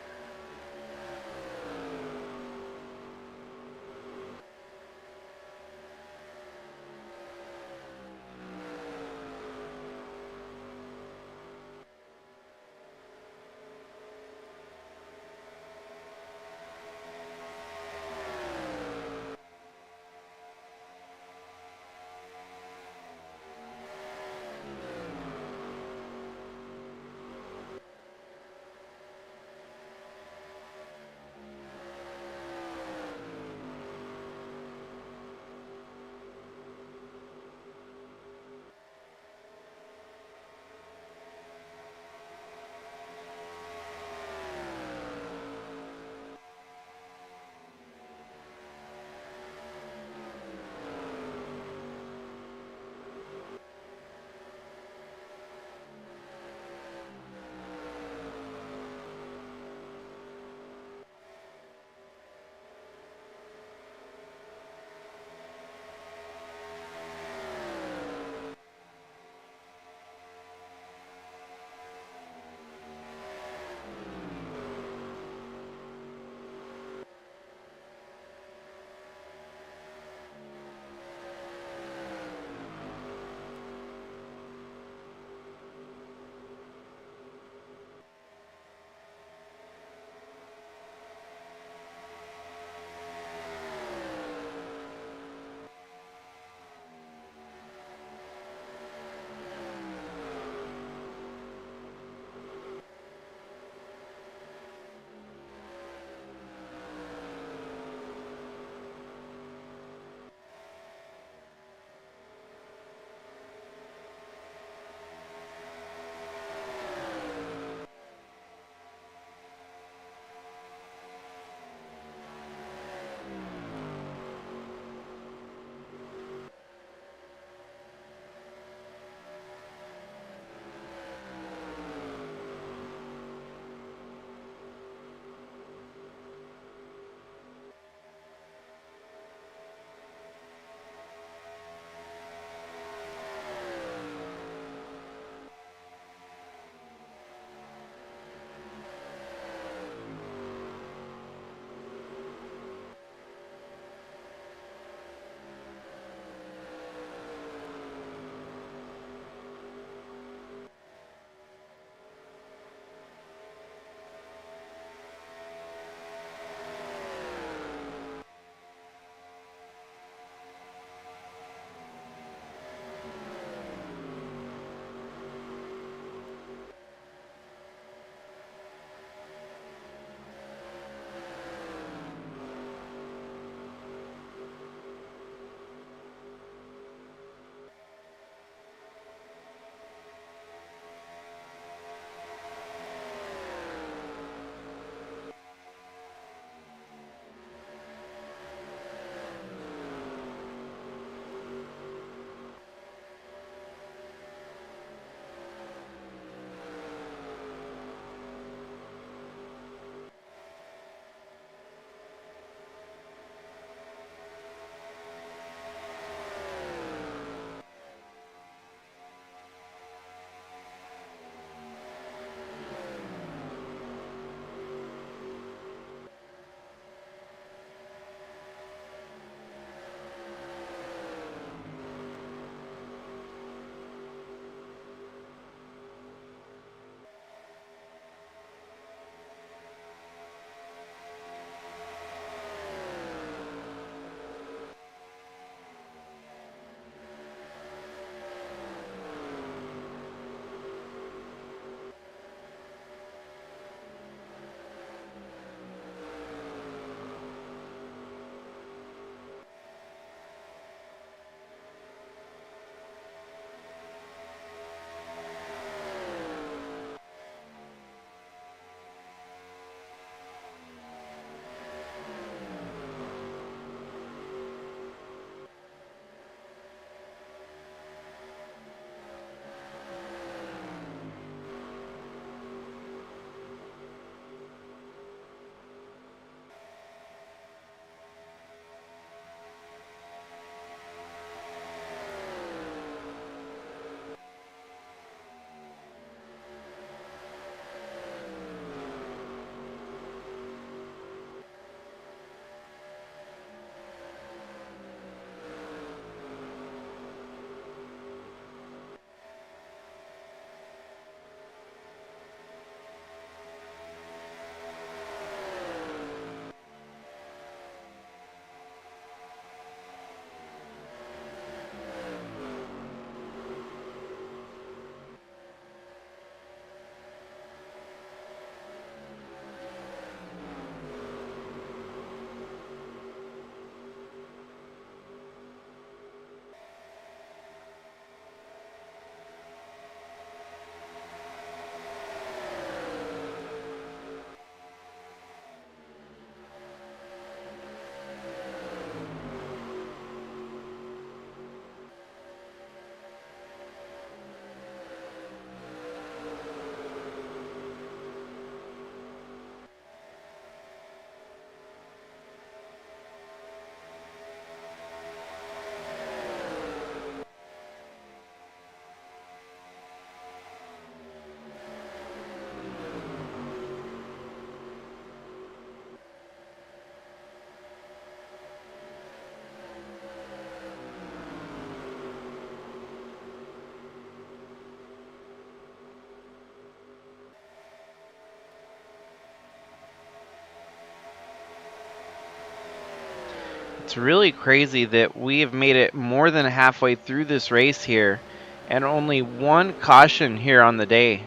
It's really crazy that we have made it more than halfway through this race here and only one caution here on the day.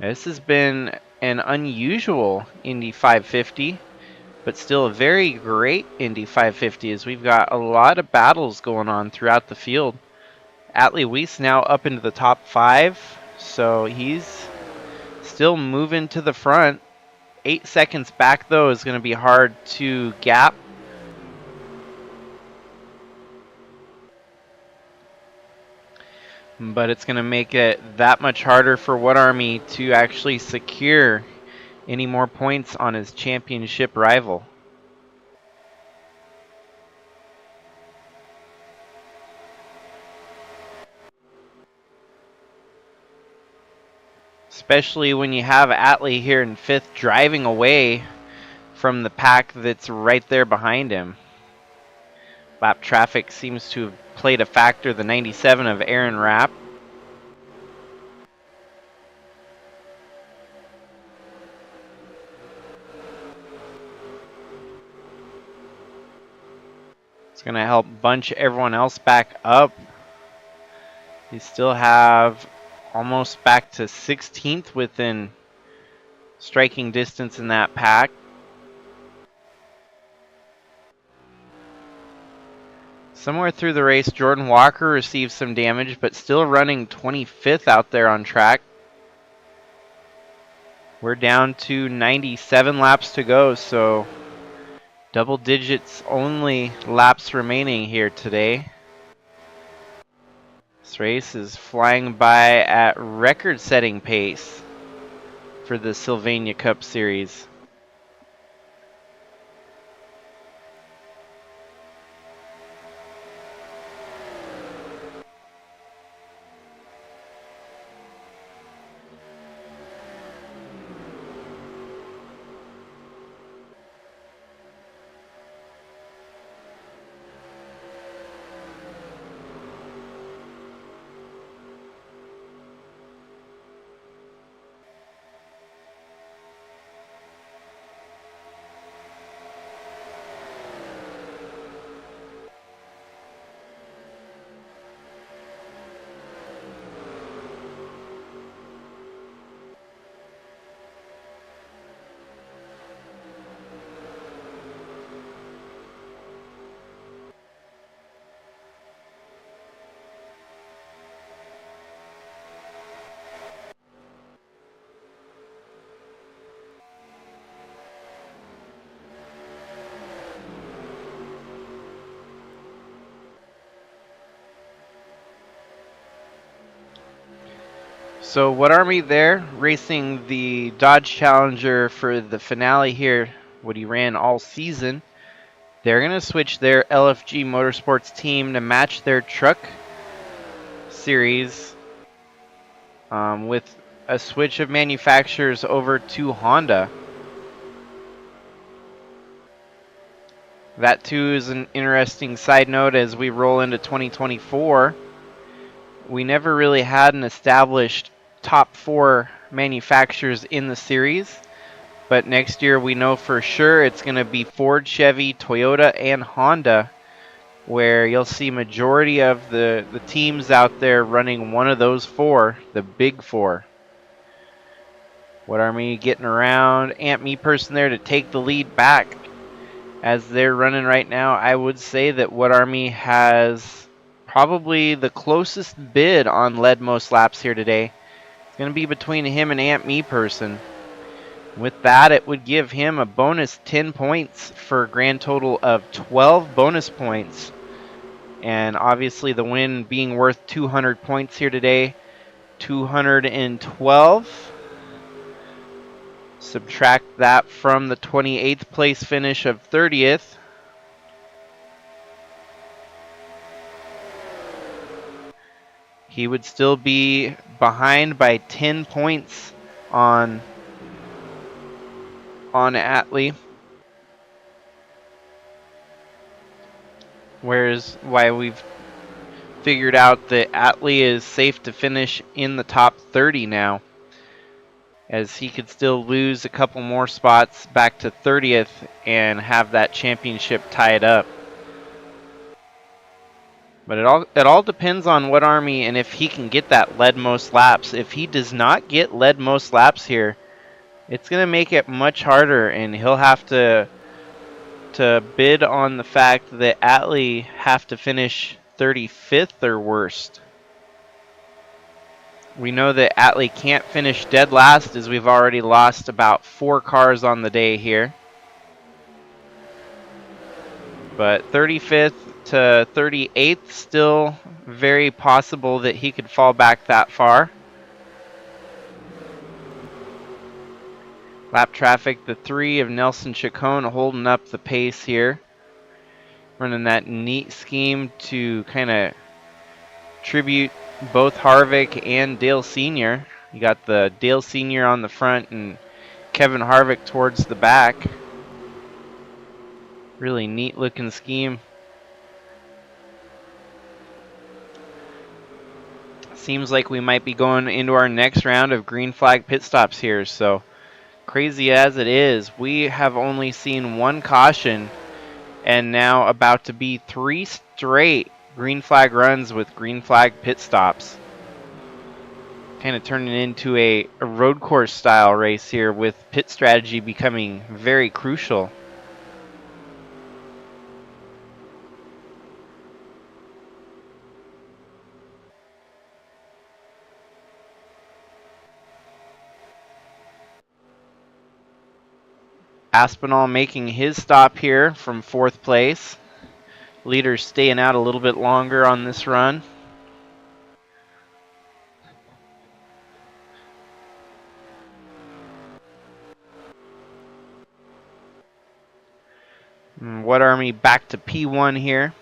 This has been an unusual Indy 550, but still a very great Indy 550 as we've got a lot of battles going on throughout the field. Atley Wiese now up into the top 5, so he's still moving to the front. 8 seconds back though is going to be hard to gap. But it's going to make it that much harder for Whatarmy to actually secure any more points on his championship rival. Especially when you have Atley here in 5th driving away from the pack that's right there behind him. Lap traffic seems to have played a factor, the 97 of Aaron Rapp. It's going to help bunch everyone else back up. You still have almost back to 16th within striking distance in that pack. Somewhere through the race, Jordan Walker received some damage, but still running 25th out there on track. We're down to 97 laps to go, so double digits only laps remaining here today. This race is flying by at record-setting pace for the Sylvania Cup Series. So Whatarmy there, racing the Dodge Challenger for the finale here, what he ran all season. They're going to switch their LFG Motorsports team to match their truck series with a switch of manufacturers over to Honda. That too is an interesting side note as we roll into 2024. We never really had an established top 4 manufacturers in the series, but next year we know for sure it's going to be Ford, Chevy, Toyota, and Honda, where you'll see majority of the teams out there running one of those 4, the big 4. Whatarmy getting around Ant Me Person there to take the lead back as they're running right now. I would say that Whatarmy has probably the closest bid on led most laps here today. It's going to be between him and Ant Me Person. With that, it would give him a bonus 10 points for a grand total of 12 bonus points. And obviously the win being worth 200 points here today. 212. Subtract that from the 28th place finish of 30th. He would still be behind by 10 points on Atley. Whereas why we've figured out that Atley is safe to finish in the top 30 now, as he could still lose a couple more spots back to 30th and have that championship tied up. But it all depends on Whatarmy and if he can get that lead most laps. If he does not get lead most laps here, it's going to make it much harder, and he'll have to bid on the fact that Atley have to finish 35th or worst. We know that Atley can't finish dead last, as we've already lost about 4 cars on the day here. But 35th to 38th, still very possible that he could fall back that far. Lap traffic, the 3 of Nelson Chacon holding up the pace here. Running that neat scheme to kind of tribute both Harvick and Dale Sr. You got the Dale Sr. on the front and Kevin Harvick towards the back. Really neat looking scheme. Seems like we might be going into our next round of green flag pit stops here. So crazy as it is, we have only seen 1 caution and now about to be 3 straight green flag runs with green flag pit stops. Kind of turning into a road course style race here, with pit strategy becoming very crucial. Aspinall making his stop here from 4th place. Leaders staying out a little bit longer on this run. Whatarmy back to P1 here.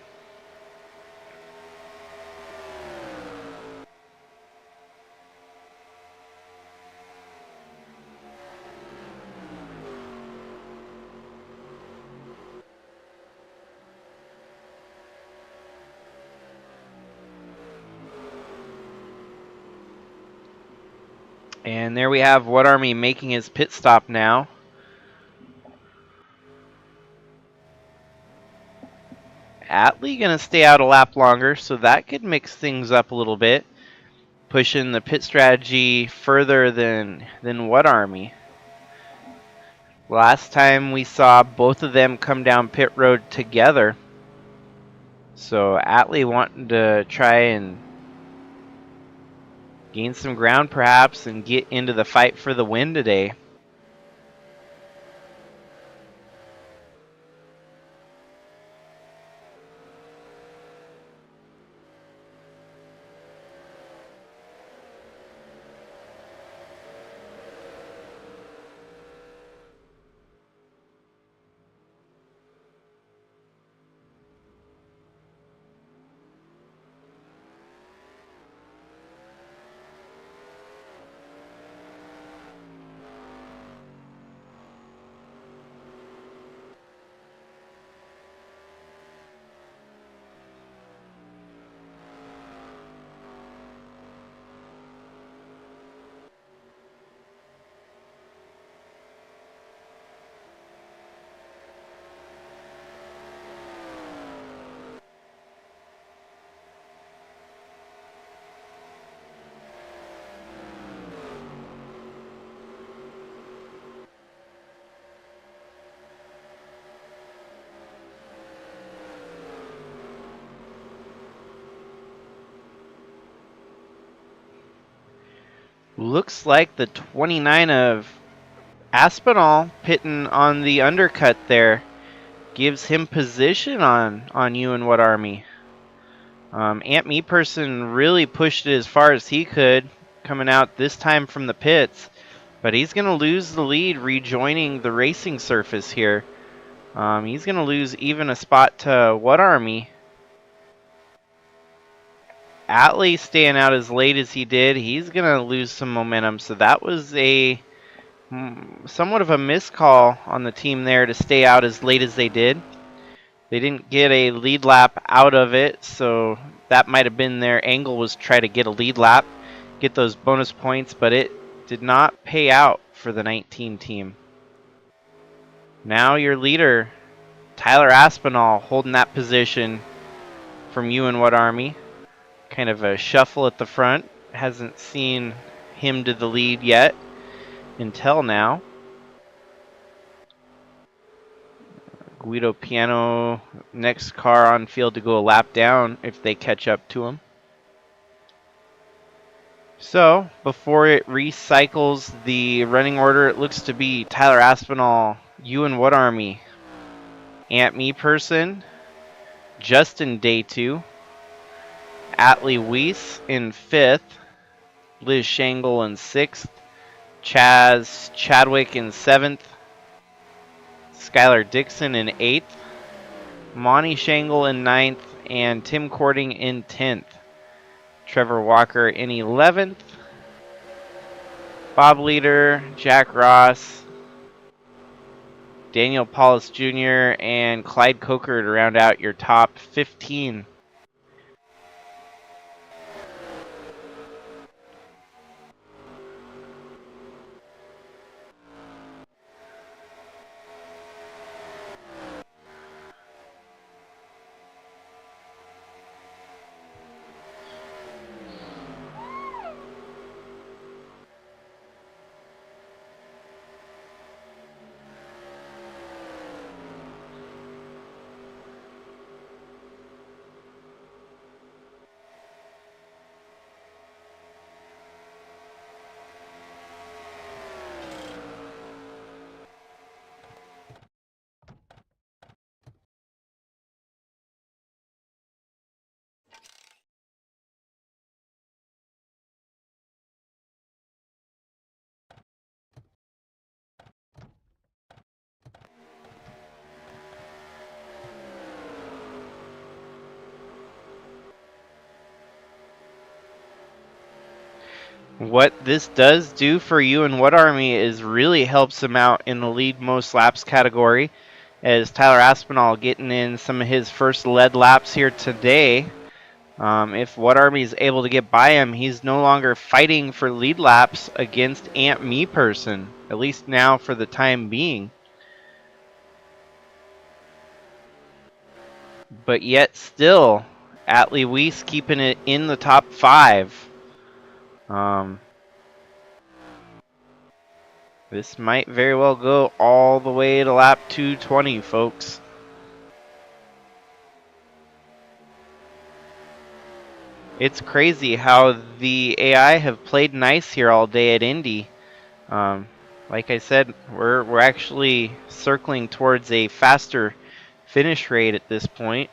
And there we have Whatarmy making his pit stop now. Atley going to stay out a lap longer, so that could mix things up a little bit, pushing the pit strategy further than Whatarmy. Last time we saw both of them come down pit road together, so Atley wanting to try and gain some ground perhaps and get into the fight for the win today. Looks like the 29 of Aspinall pitting on the undercut there gives him position on Ewan Whatarmy. Ant Me Person really pushed it as far as he could, coming out this time from the pits, but he's going to lose the lead, rejoining the racing surface here. He's going to lose even a spot to Whatarmy. Atley staying out as late as he did, he's going to lose some momentum. So that was a somewhat of a miscall on the team there to stay out as late as they did. They didn't get a lead lap out of it, so that might have been their angle, was try to get a lead lap, get those bonus points, but it did not pay out for the 19 team. Now your leader, Tyler Aspinall, holding that position from Ewan Whatarmy. Kind of a shuffle at the front. Hasn't seen him to the lead yet until now. Guido Piano, next car on field to go a lap down if they catch up to him. So, before it recycles the running order, it looks to be Tyler Aspinall, Ewan Whatarmy, Ant Me Person, Justin Day 2, Atley Wiese in 5th, Liz Shangle in 6th, Chaz Chadwick in 7th, Skylar Dixon in 8th, Monty Shangle in 9th, and Tim Cording in 10th. Trevor Walker in 11th, Bob Leader, Jack Ross, Daniel Paulus Jr., and Clyde Coker to round out your top 15. What this does do for you and Whatarmy is really helps him out in the lead most laps category, as Tyler Aspinall getting in some of his first lead laps here today. If Whatarmy is able to get by him, he's no longer fighting for lead laps against Ant Me Person, at least now for the time being. But yet still, Atley Wiese keeping it in the top 5. This might very well go all the way to lap 220, folks. It's crazy how the AI have played nice here all day at Indy. Like I said, we're actually circling towards a faster finish rate at this point.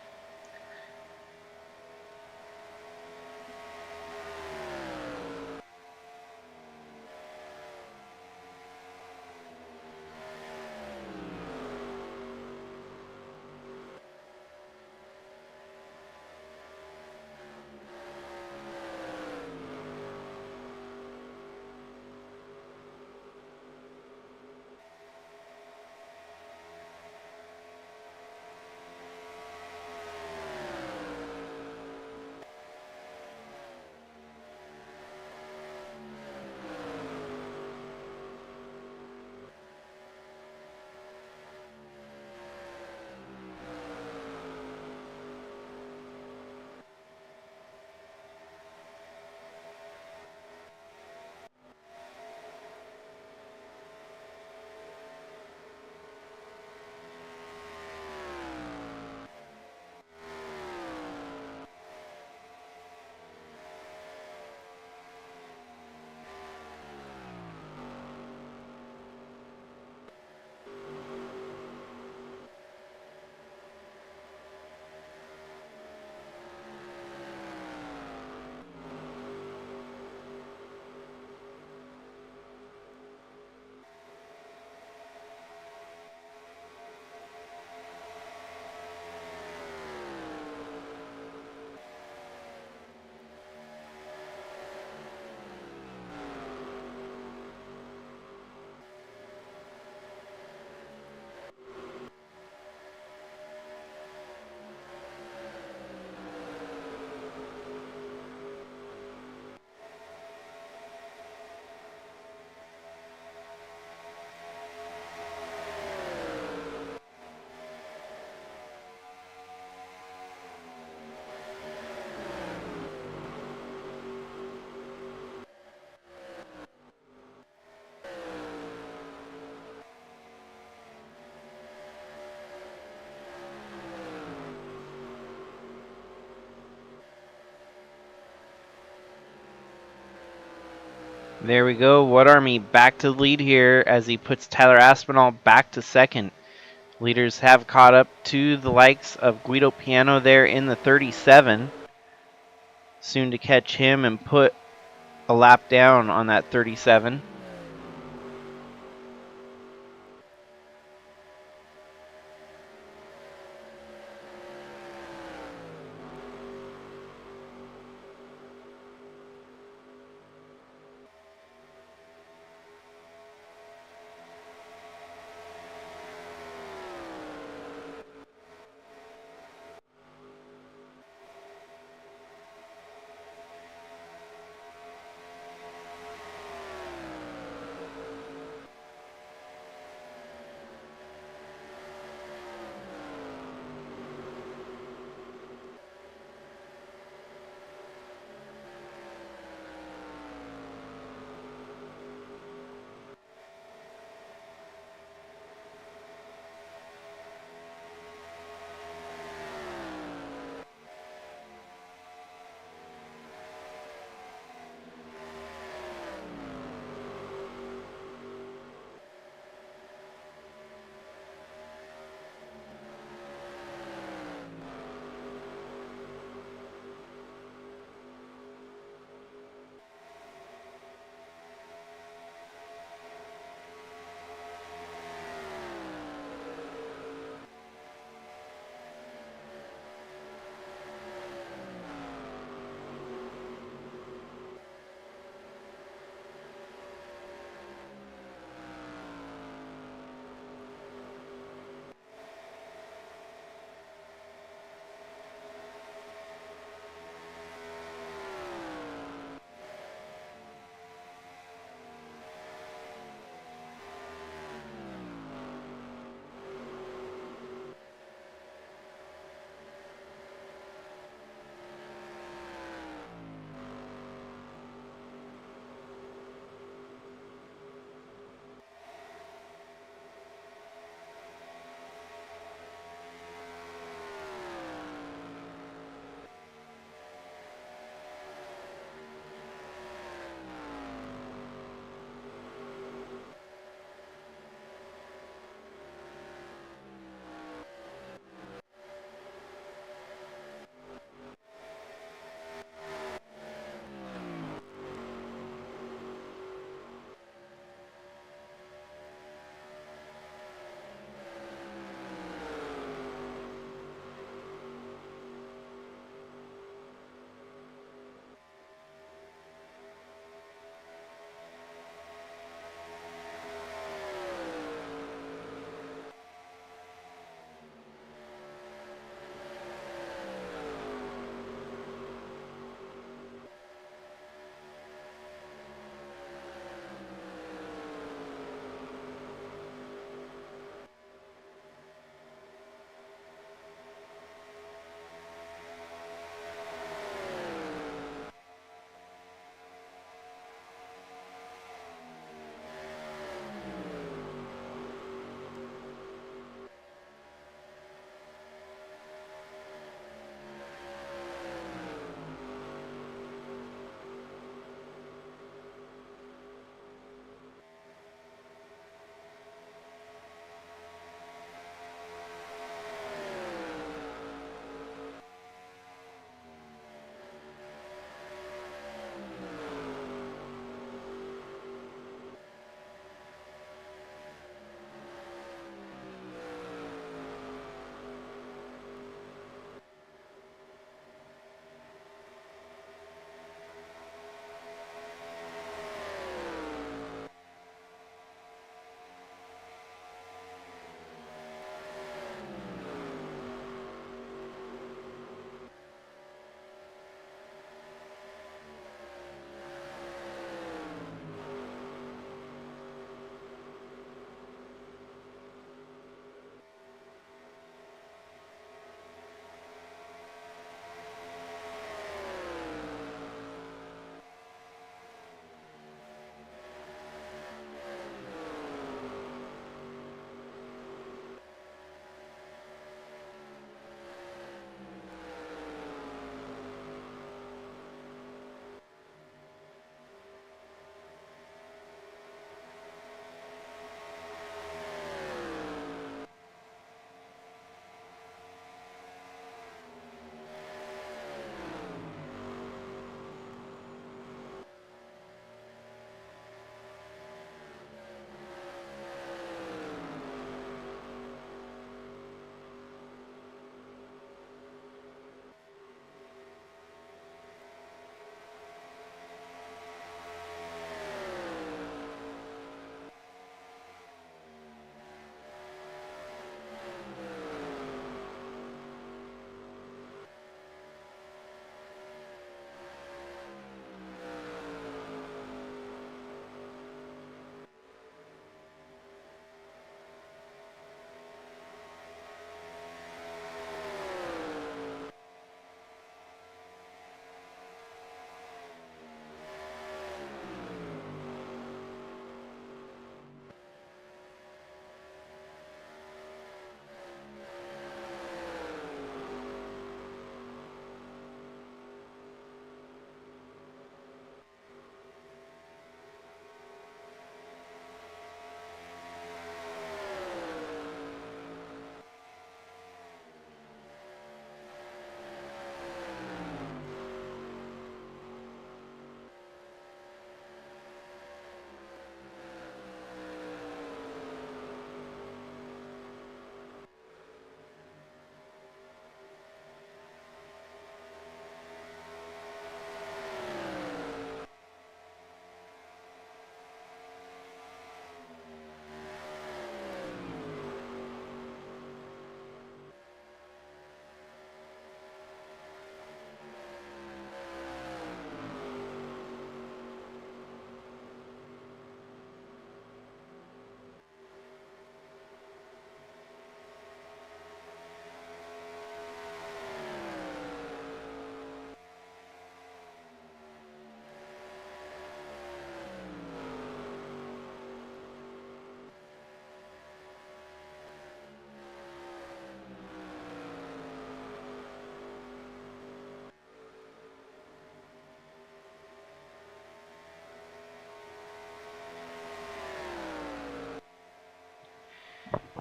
There we go. Whatarmy back to the lead here as he puts Tyler Aspinall back to second. Leaders have caught up to the likes of Guido Piano there in the 37. Soon to catch him and put a lap down on that 37.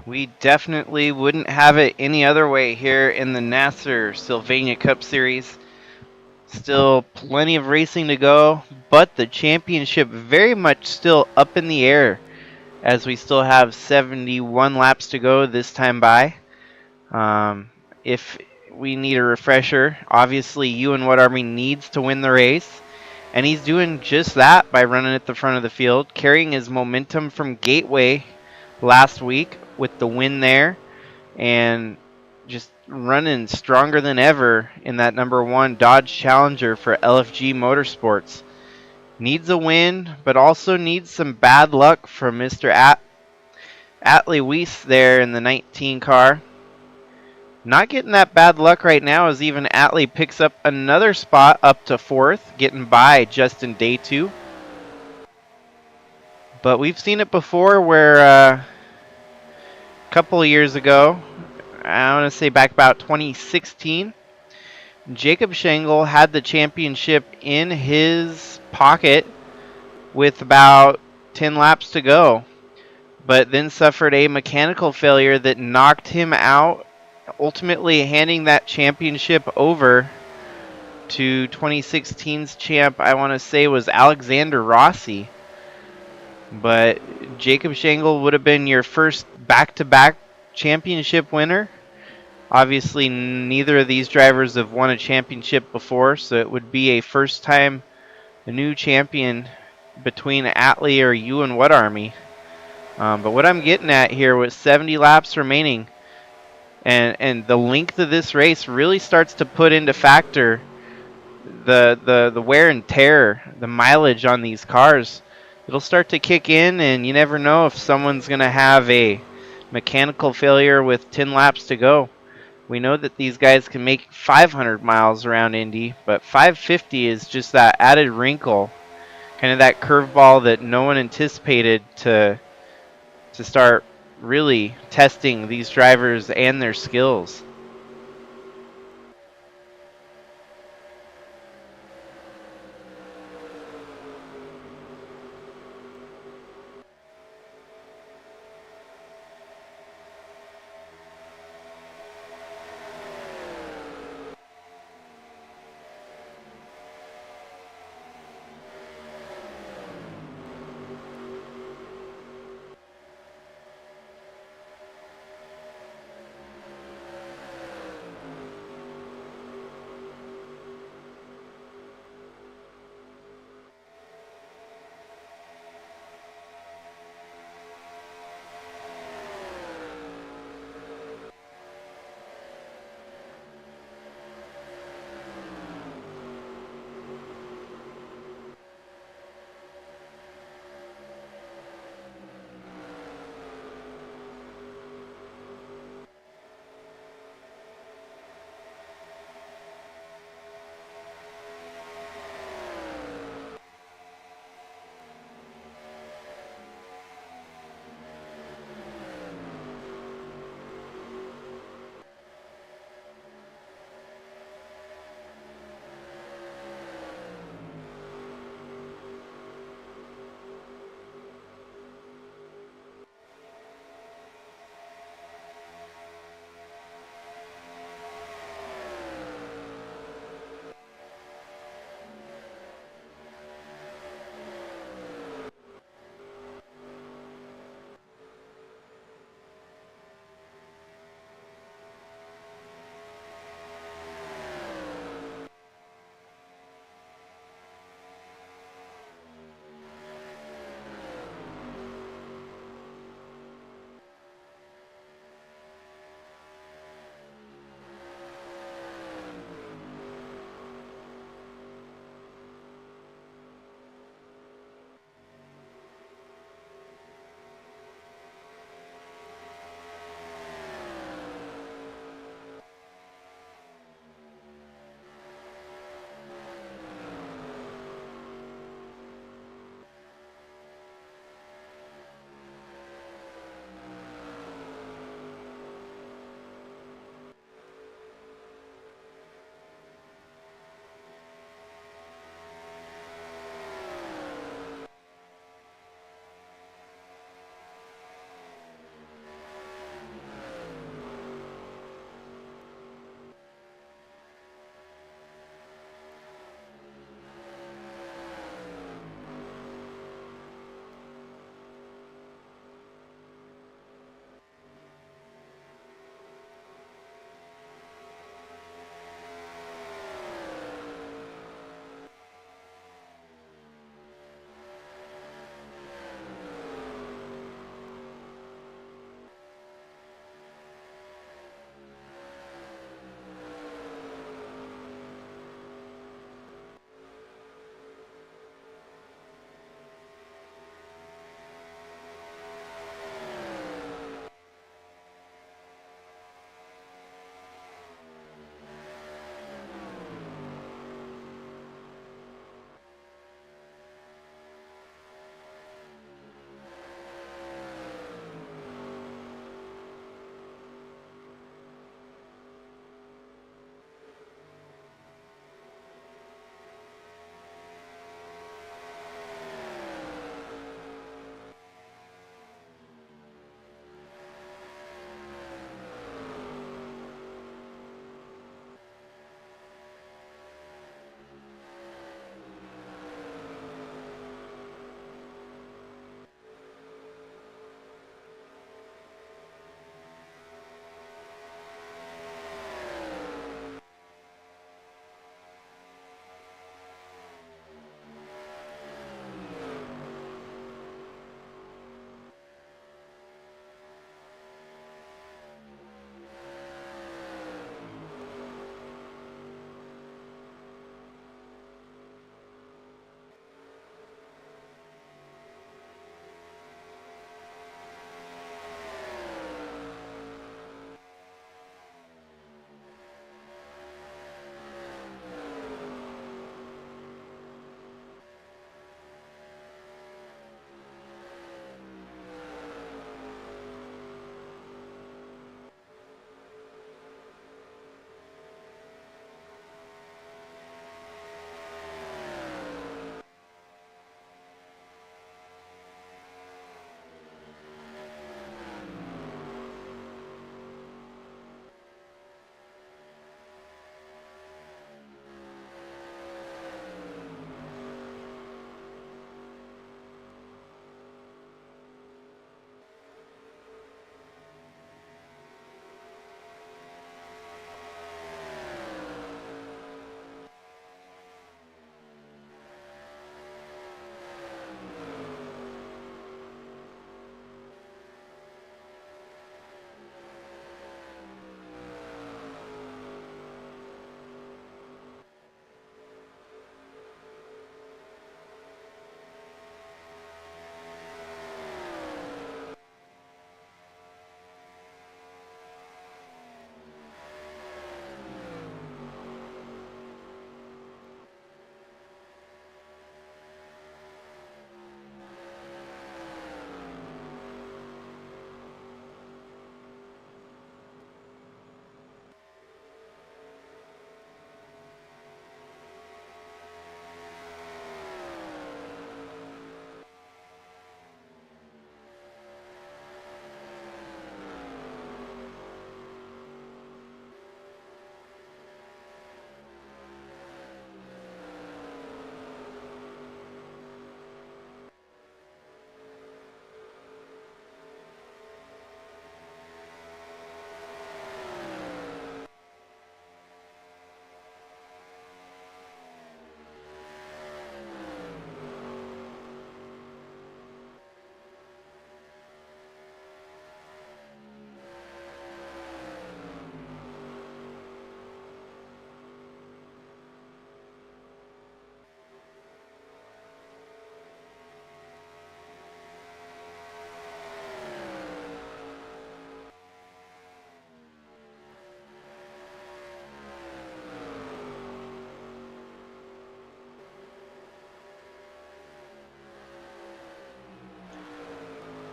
We definitely wouldn't have it any other way here in the Nasser Sylvania Cup Series. Still plenty of racing to go, but the championship very much still up in the air as we still have 71 laps to go this time by. If we need a refresher, obviously Ewan Whatarmy needs to win the race, and he's doing just that by running at the front of the field, carrying his momentum from Gateway last week with the win there, and just running stronger than ever in that number 1 Dodge Challenger for LFG Motorsports. Needs a win, but also needs some bad luck from Mr. Atley Wiese there in the 19 car. Not getting that bad luck right now as even Atley picks up another spot up to 4th, getting by Justin Day 2. But we've seen it before where a couple of years ago, I want to say back about 2016, Jacob Schenkel had the championship in his pocket with about 10 laps to go, but then suffered a mechanical failure that knocked him out, ultimately handing that championship over to 2016's champ, I want to say was Alexander Rossi. But Jacob Schenkel would have been your first back-to-back championship winner. Obviously, neither of these drivers have won a championship before, so it would be a first time a new champion between Atley or Ewan Whatarmy. But what I'm getting at here with 70 laps remaining, and the length of this race really starts to put into factor the wear and tear, the mileage on these cars. It'll start to kick in, and you never know if someone's going to have a mechanical failure with 10 laps to go. We know that these guys can make 500 miles around Indy, but 550 is just that added wrinkle, kind of that curveball that no one anticipated to start really testing these drivers and their skills.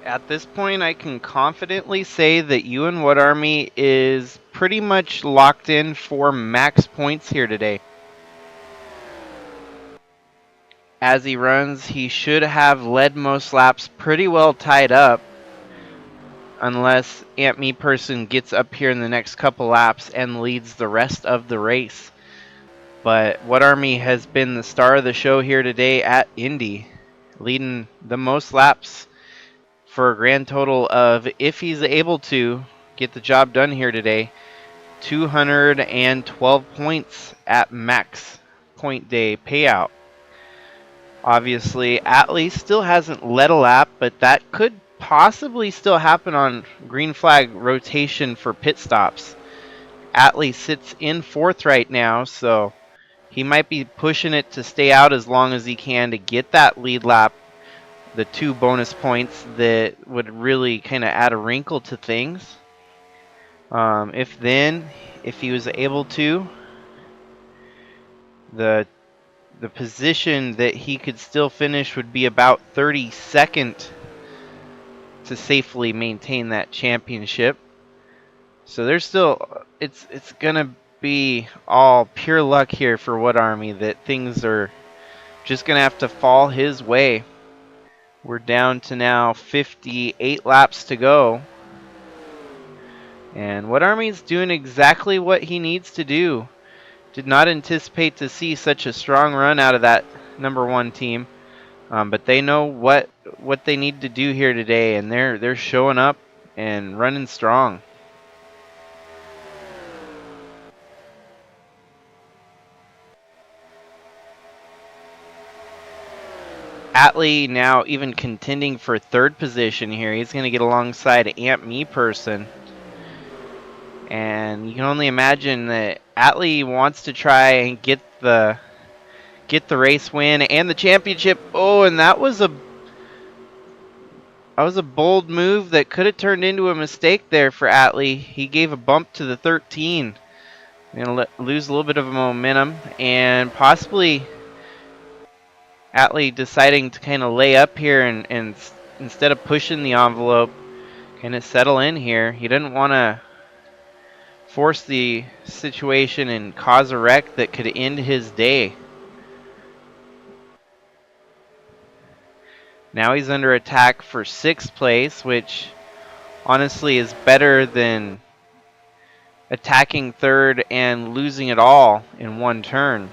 At this point, I can confidently say that Ewan Whatarmy is pretty much locked in for max points here today. As he runs, he should have led most laps pretty well tied up, unless Aunt Me Person gets up here in the next couple laps and leads the rest of the race. But Whatarmy has been the star of the show here today at Indy, leading the most laps for a grand total of, if he's able to get the job done here today, 212 points at max point day payout. Obviously, Atley still hasn't led a lap, but that could possibly still happen on green flag rotation for pit stops. Atley sits in 4th right now, so he might be pushing it to stay out as long as he can to get that lead lap, the 2 bonus points that would really kind of add a wrinkle to things. If he was able to, the position that he could still finish would be about 32nd to safely maintain that championship. So there's still, it's gonna be all pure luck here for Whatarmy that things are just gonna have to fall his way. We're down to now 58 laps to go. And Whatarmy's doing exactly what he needs to do. Did not anticipate to see such a strong run out of that number 1 team. But they know what they need to do here today, and they're showing up and running strong. Atley now even contending for 3rd position here. He's going to get alongside Aunt Me Person. And you can only imagine that Atley wants to try and get the race win and the championship. Oh, and that was a bold move that could have turned into a mistake there for Atley. He gave a bump to the 13. Going to lose a little bit of momentum, and possibly Atley deciding to kind of lay up here and instead of pushing the envelope, kind of settle in here. He didn't want to force the situation and cause a wreck that could end his day. Now he's under attack for 6th place, which honestly is better than attacking 3rd and losing it all in one turn.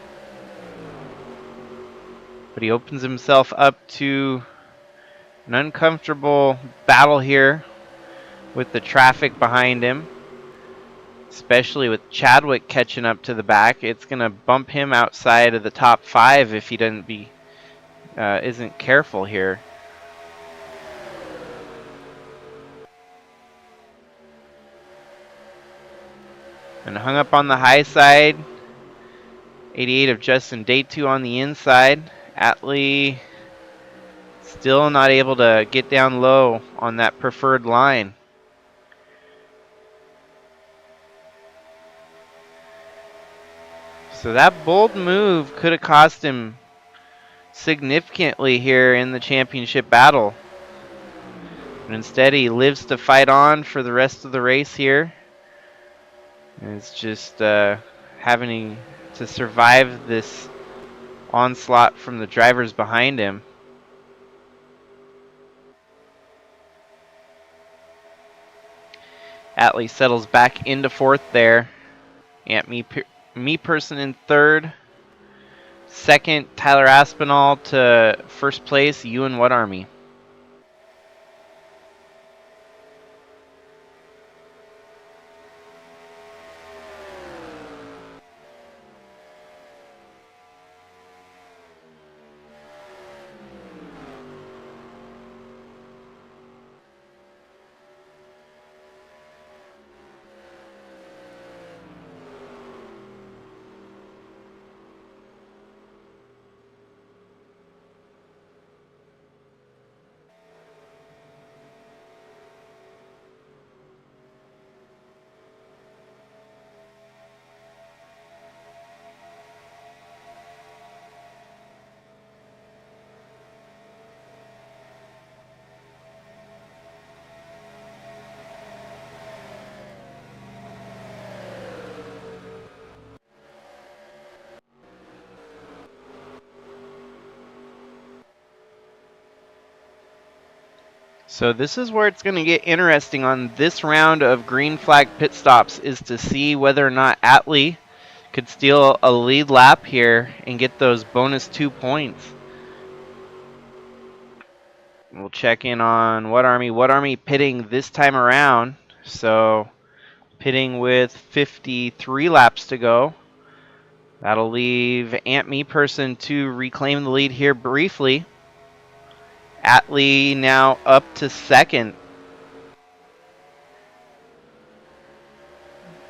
But he opens himself up to an uncomfortable battle here with the traffic behind him, especially with Chadwick catching up to the back. It's going to bump him outside of the top 5 if he isn't careful here. And hung up on the high side. 88 of Justin Day2 on the inside. Atley still not able to get down low on that preferred line. So that bold move could have cost him significantly here in the championship battle. But instead he lives to fight on for the rest of the race here. And it's just having to survive this onslaught from the drivers behind him. Atley settles back into 4th there. Aunt Me Person in 3rd. 2nd, Tyler Aspinall to 1st place, Ewan Whatarmy. So this is where it's going to get interesting on this round of green flag pit stops, is to see whether or not Atley could steal a lead lap here and get those bonus 2 points. We'll check in on Whatarmy. Whatarmy pitting this time around, so pitting with 53 laps to go. That'll leave Ant Me Person to reclaim the lead here briefly. Atley now up to second.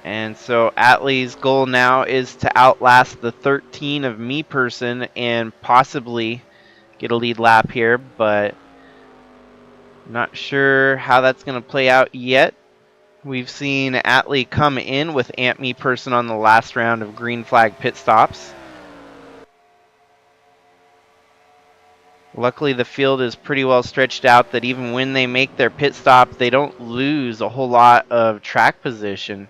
And so Atley's goal now is to outlast the 13 of Me Person and possibly get a lead lap here, but not sure how that's going to play out yet. We've seen Atley come in with Ant Me Person on the last round of green flag pit stops. Luckily, the field is pretty well stretched out that even when they make their pit stop, they don't lose a whole lot of track position.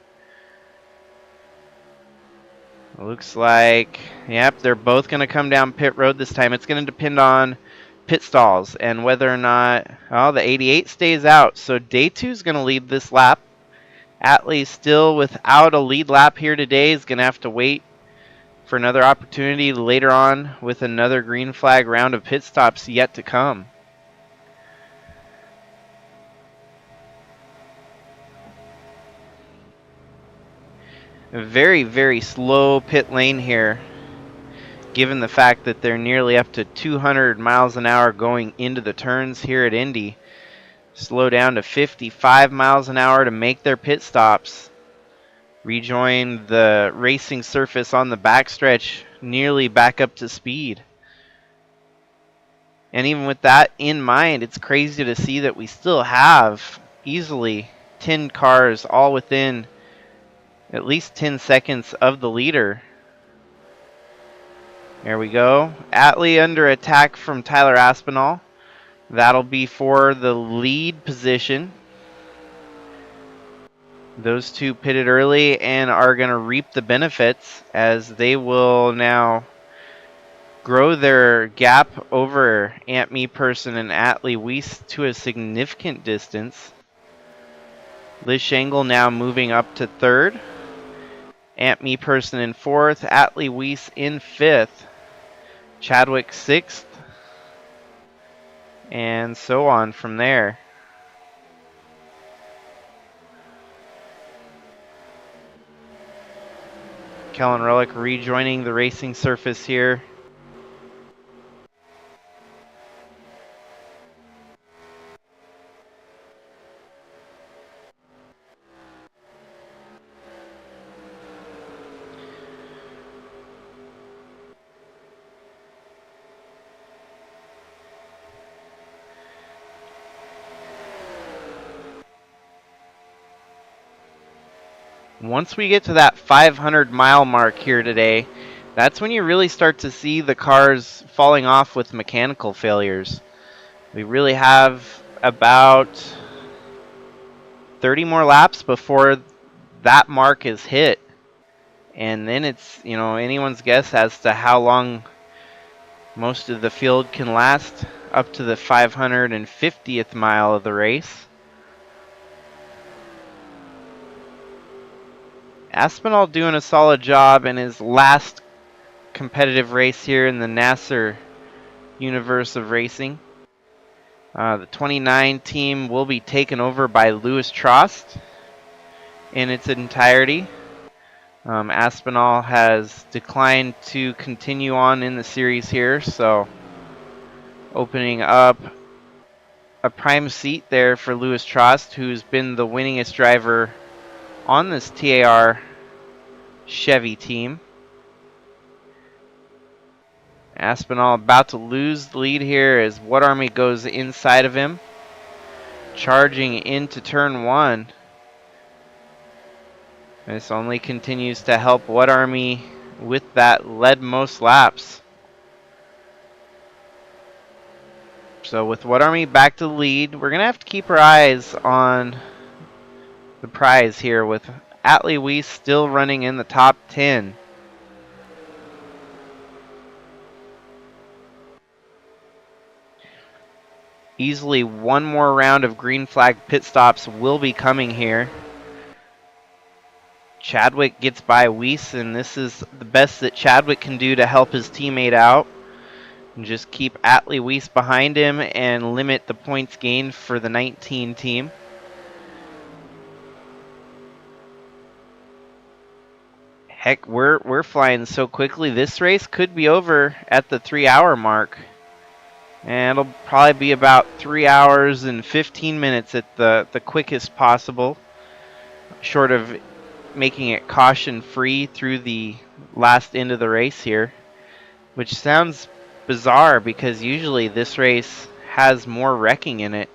Looks like, yep, they're both going to come down pit road this time. It's going to depend on pit stalls and whether or not, oh, the 88 stays out. So day 2 is going to lead this lap. Atley still without a lead lap here today, is going to have to wait for another opportunity later on with another green flag round of pit stops yet to come. A very, very slow pit lane here, given the fact that they're nearly up to 200 miles an hour going into the turns here at Indy. Slow down to 55 miles an hour to make their pit stops. Rejoin the racing surface on the backstretch, nearly back up to speed. And even with that in mind, it's crazy to see that we still have easily 10 cars all within at least 10 seconds of the leader. There we go. Atley under attack from Tyler Aspinall. That'll be for the lead position. Those two pitted early and are going to reap the benefits as they will now grow their gap over Ant Me Person and Atley Wiese to a significant distance. Liz Shangle now moving up to third. Ant Me Person in fourth. Atley Wiese in fifth. Chadwick sixth. And so on from there. Kellen Relic rejoining the racing surface here. Once we get to that 500-mile mark here today, that's when you really start to see the cars falling off with mechanical failures. We really have about 30 more laps before that mark is hit. And then it's, anyone's guess as to how long most of the field can last up to the 550th mile of the race. Aspinall doing a solid job in his last competitive race here in the Nasser universe of racing. The 29 team will be taken over by Lewis Trost in its entirety. Aspinall has declined to continue on in the series here, so opening up a prime seat there for Lewis Trost, who's been the winningest driver on this TAR Chevy team. Aspinall about to lose the lead here as Whatarmy goes inside of him, charging into turn one. This only continues to help Whatarmy with that led most laps. So with Whatarmy back to the lead, we're going to have to keep our eyes on the prize here with Atley Wiese still running in the top 10. Easily one more round of green flag pit stops will be coming here. Chadwick gets by Wiese, and this is the best that Chadwick can do to help his teammate out. And just keep Atley Wiese behind him and limit the points gained for the 19 team. Heck, we're flying so quickly. This race could be over at the 3-hour mark. And it'll probably be about 3 hours and 15 minutes at the quickest possible, short of making it caution free through the last end of the race here, which sounds bizarre because usually this race has more wrecking in it.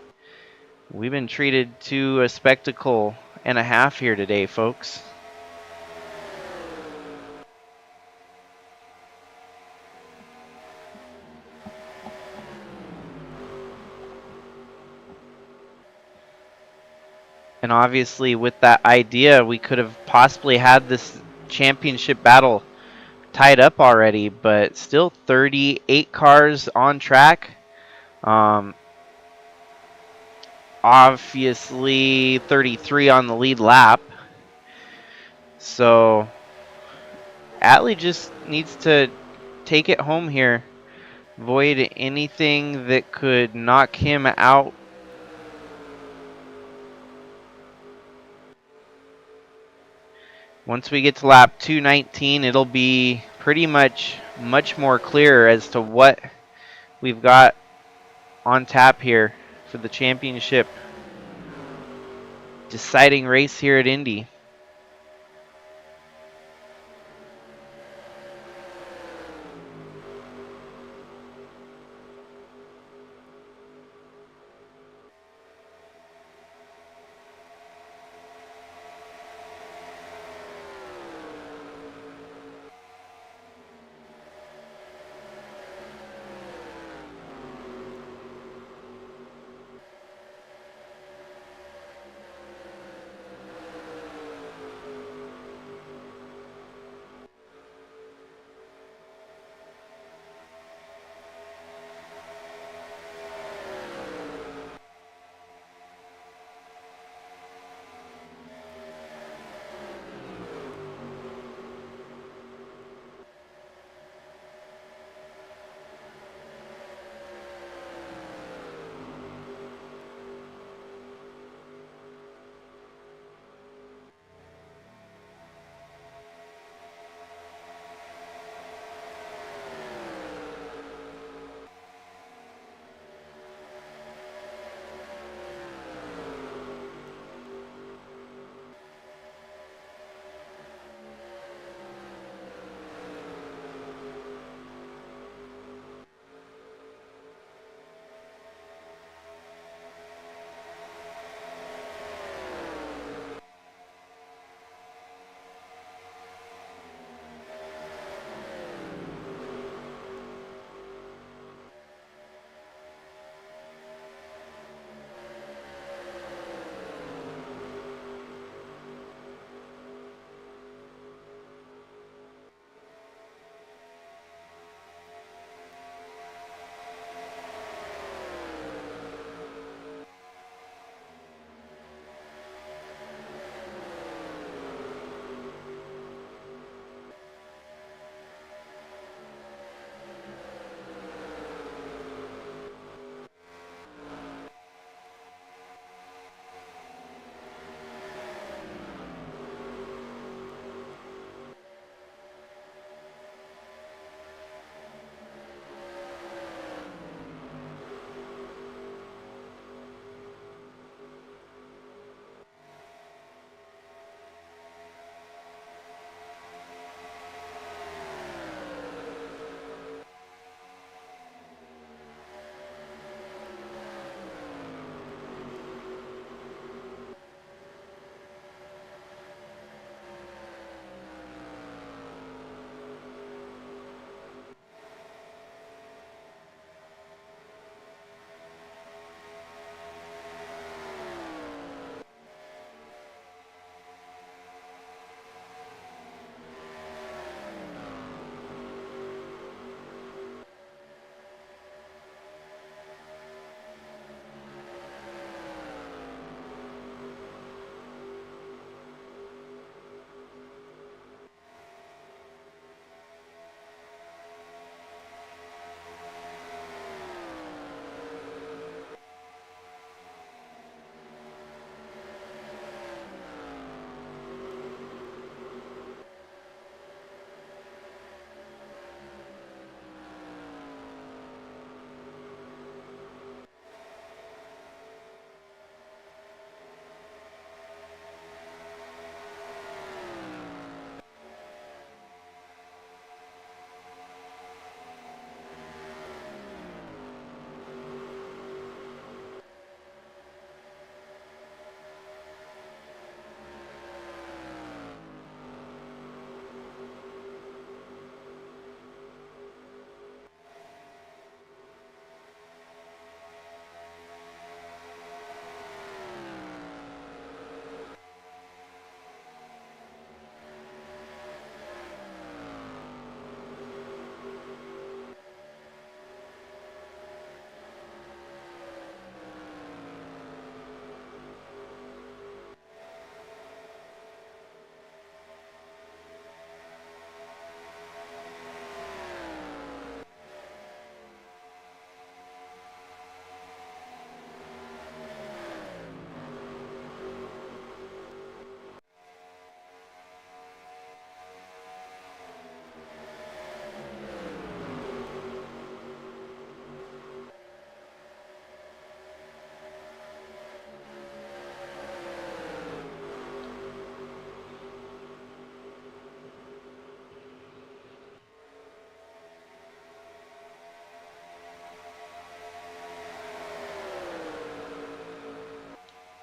We've been treated to a spectacle and a half here today, folks. And obviously with that idea, we could have possibly had this championship battle tied up already, but still 38 cars on track. Obviously 33 on the lead lap. So Atley just needs to take it home here. Avoid anything that could knock him out. Once we get to lap 219, it'll be pretty much more clear as to what we've got on tap here for the championship deciding race here at Indy.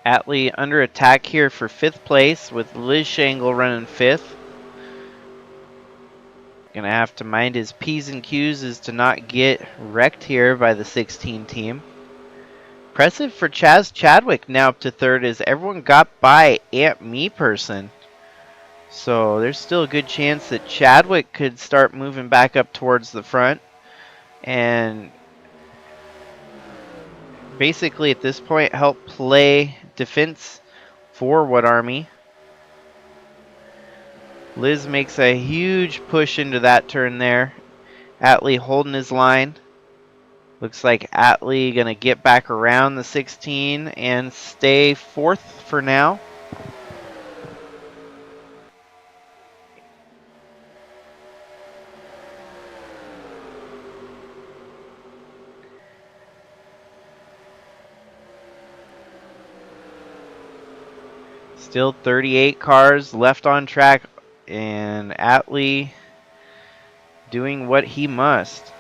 Atley under attack here for 5th place with Liz Shangle running 5th. Gonna have to mind his P's and Q's as to not get wrecked here by the 16 team. Impressive for Chaz Chadwick now up to 3rd as everyone got by Aunt Me Person. So there's still a good chance that Chadwick could start moving back up towards the front. And basically at this point help play defense for Whatarmy. Liz makes a huge push into that turn there. Atley holding his line. Looks like Atley gonna get back around the 16 and stay 4th for now. Still 38 cars left on track, and Atley doing what he must.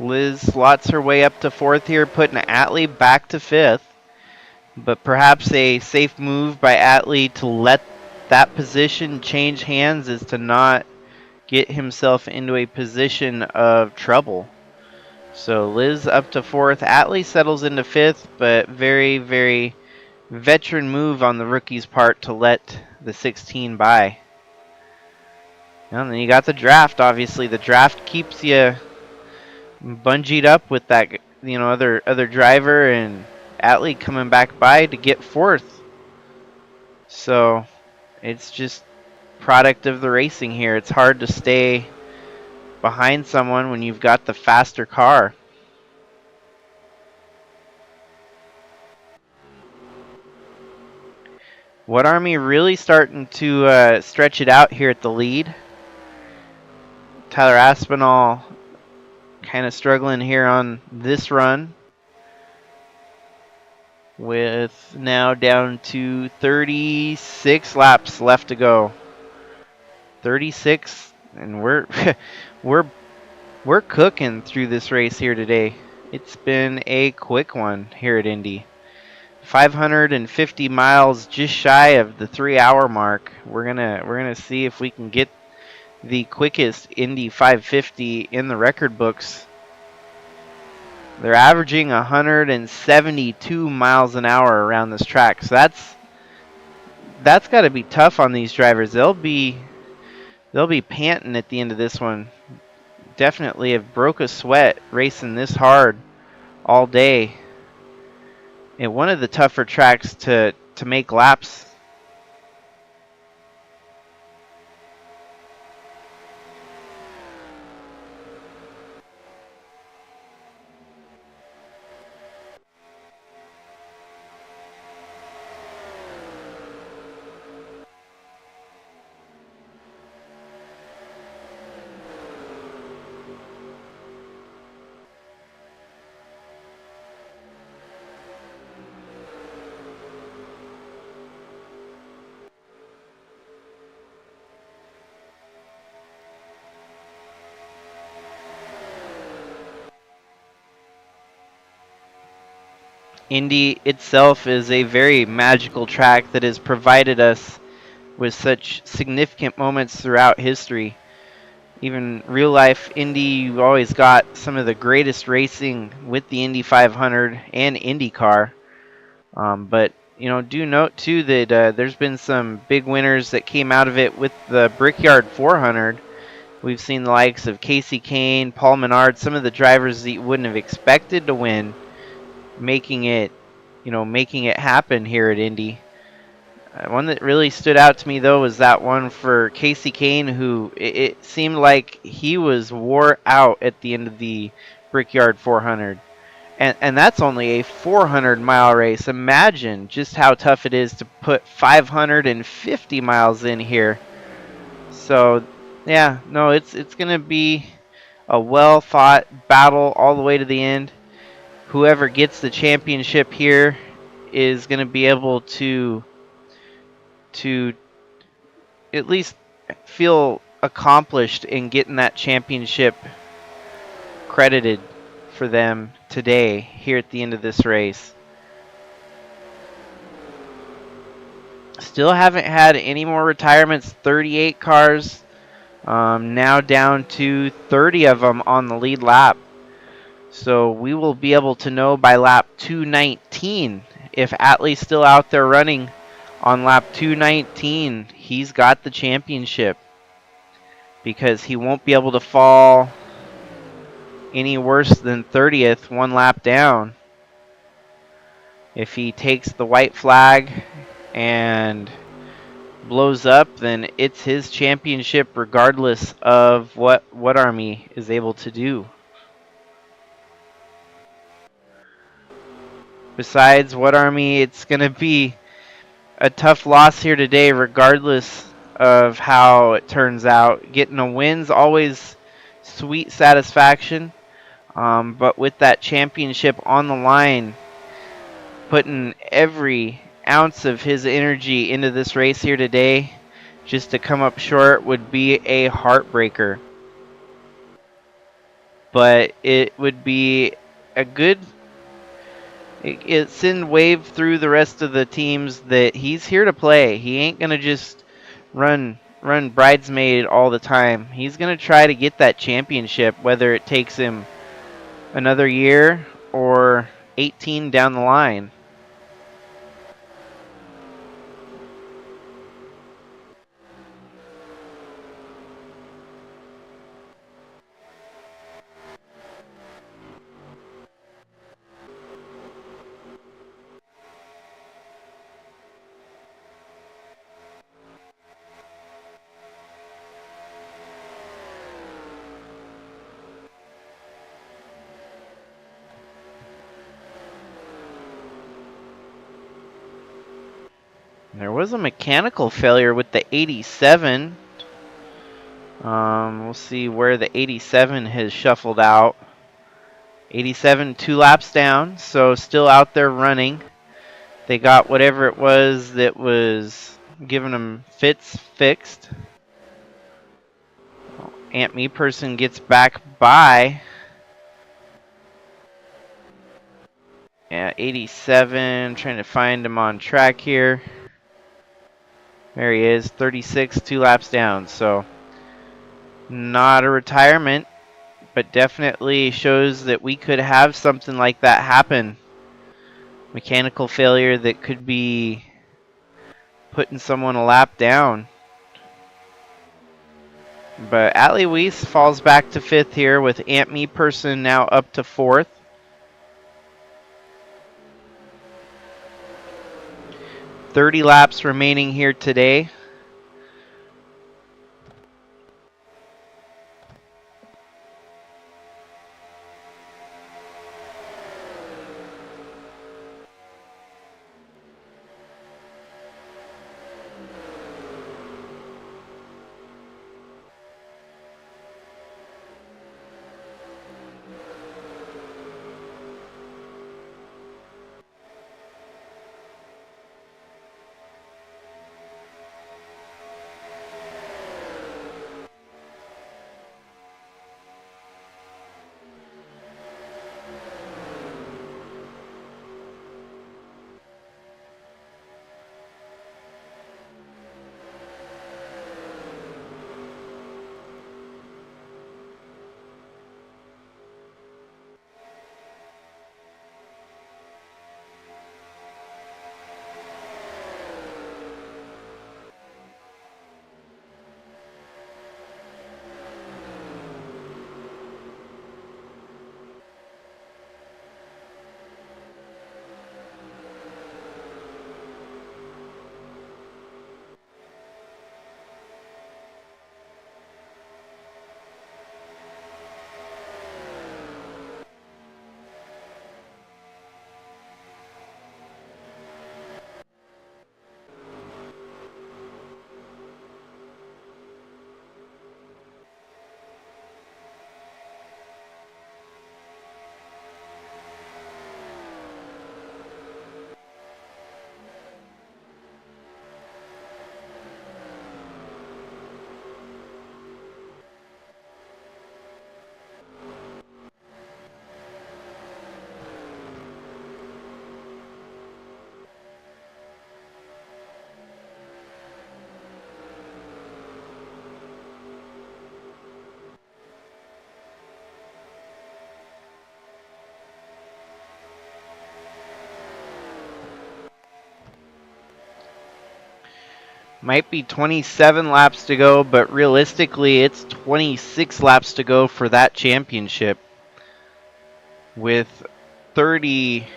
Liz slots her way up to 4th here, putting Atley back to 5th. But perhaps a safe move by Atley to let that position change hands is to not get himself into a position of trouble. So Liz up to 4th. Atley settles into 5th, but very, very veteran move on the rookie's part to let the 16 by. And then you got the draft, obviously. The draft keeps you bungeed up with that, other driver, and Atley coming back by to get 4th. So it's just product of the racing here. It's hard to stay behind someone when you've got the faster car. Whatarmy really starting to stretch it out here at the lead. Tyler Aspinall kind of struggling here on this run, with now down to 36 laps left to go. 36, and we're we're cooking through this race here today. It's been a quick one here at Indy. 550 miles, just shy of the 3-hour mark. We're gonna see if we can get the quickest Indy 550 in the record books. They're averaging 172 miles an hour around this track, so that's got to be tough on these drivers. They'll be panting at the end of this one. Definitely have broke a sweat racing this hard all day. And one of the tougher tracks to make laps. Indy itself is a very magical track that has provided us with such significant moments throughout history. Even real life Indy, you've always got some of the greatest racing with the Indy 500 and IndyCar. But do note too that there's been some big winners that came out of it with the Brickyard 400. We've seen the likes of Casey Kane, Paul Menard, some of the drivers that you wouldn't have expected to win making it, making it happen here at Indy. One that really stood out to me though was that one for Casey Kane, who it seemed like he was wore out at the end of the Brickyard 400. And that's only a 400-mile race. Imagine just how tough it is to put 550 miles in here. So, yeah, no, it's going to be a well-fought battle all the way to the end. Whoever gets the championship here is going to be able to at least feel accomplished in getting that championship credited for them today here at the end of this race. Still haven't had any more retirements. 38 cars, now down to 30 of them on the lead lap. So we will be able to know by lap 219 if Atley's still out there running on lap 219. He's got the championship because he won't be able to fall any worse than 30th, one lap down. If he takes the white flag and blows up, then it's his championship regardless of what Whatarmy is able to do. Besides Whatarmy, it's going to be a tough loss here today regardless of how it turns out. Getting a win's always sweet satisfaction, but with that championship on the line, putting every ounce of his energy into this race here today, just to come up short would be a heartbreaker. But it would be a good send wave through the rest of the teams that he's here to play. He ain't gonna just run bridesmaid all the time. He's gonna try to get that championship, whether it takes him another year or 18 down the line. There was a mechanical failure with the 87. We'll see where the 87 has shuffled out. 87, 2 laps down, so still out there running. They got whatever it was that was giving them fits fixed. Aunt Me Person gets back by. Yeah, 87, trying to find him on track here. There he is, 36, 2 laps down. So not a retirement, but definitely shows that we could have something like that happen. Mechanical failure that could be putting someone a lap down. But Atley Wiese falls back to 5th here with Aunt Me Person now up to 4th. .30 laps remaining here today. Might be 27 laps to go, but realistically it's 26 laps to go for that championship. With 30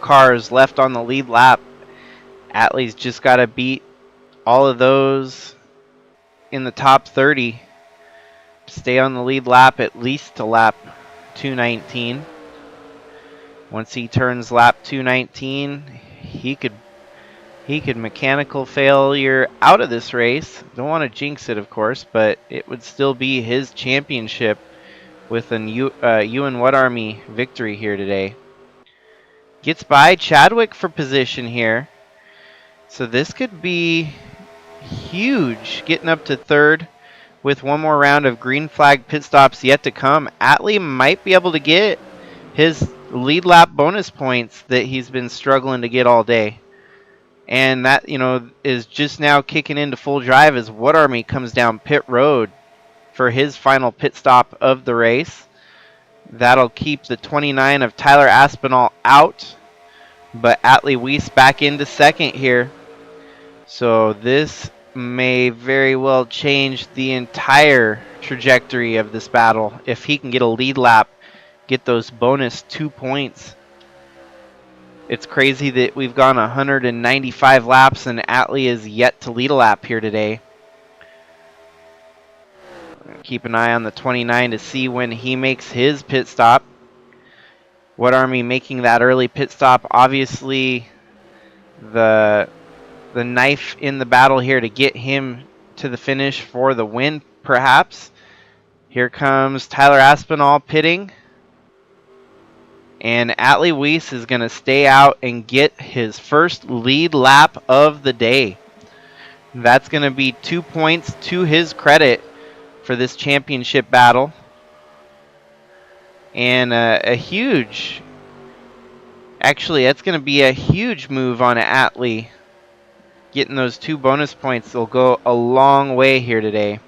cars left on the lead lap, Atley's just got to beat all of those in the top 30. Stay on the lead lap at least to lap 219. Once he turns lap 219, he could mechanical failure out of this race. Don't want to jinx it, of course, but it would still be his championship with an Ewan Whatarmy victory here today. Gets by Chadwick for position here. So this could be huge, getting up to third with one more round of green flag pit stops yet to come. Atley might be able to get his lead lap bonus points that he's been struggling to get all day. And that, is just now kicking into full drive as Whatarmy comes down pit road for his final pit stop of the race. That'll keep the 29 of Tyler Aspinall out, but Atley Wiese back into second here. So this may very well change the entire trajectory of this battle if he can get a lead lap, get those bonus 2 points. It's crazy that we've gone 195 laps and Atley is yet to lead a lap here today. Keep an eye on the 29 to see when he makes his pit stop. Whatarmy making that early pit stop. Obviously, the knife in the battle here to get him to the finish for the win, perhaps. Here comes Tyler Aspinall pitting. And Atley Wiese is going to stay out and get his first lead lap of the day. That's going to be 2 points to his credit for this championship battle. And a huge, actually, that's going to be a huge move on Atley. Getting those 2 bonus points will go a long way here today.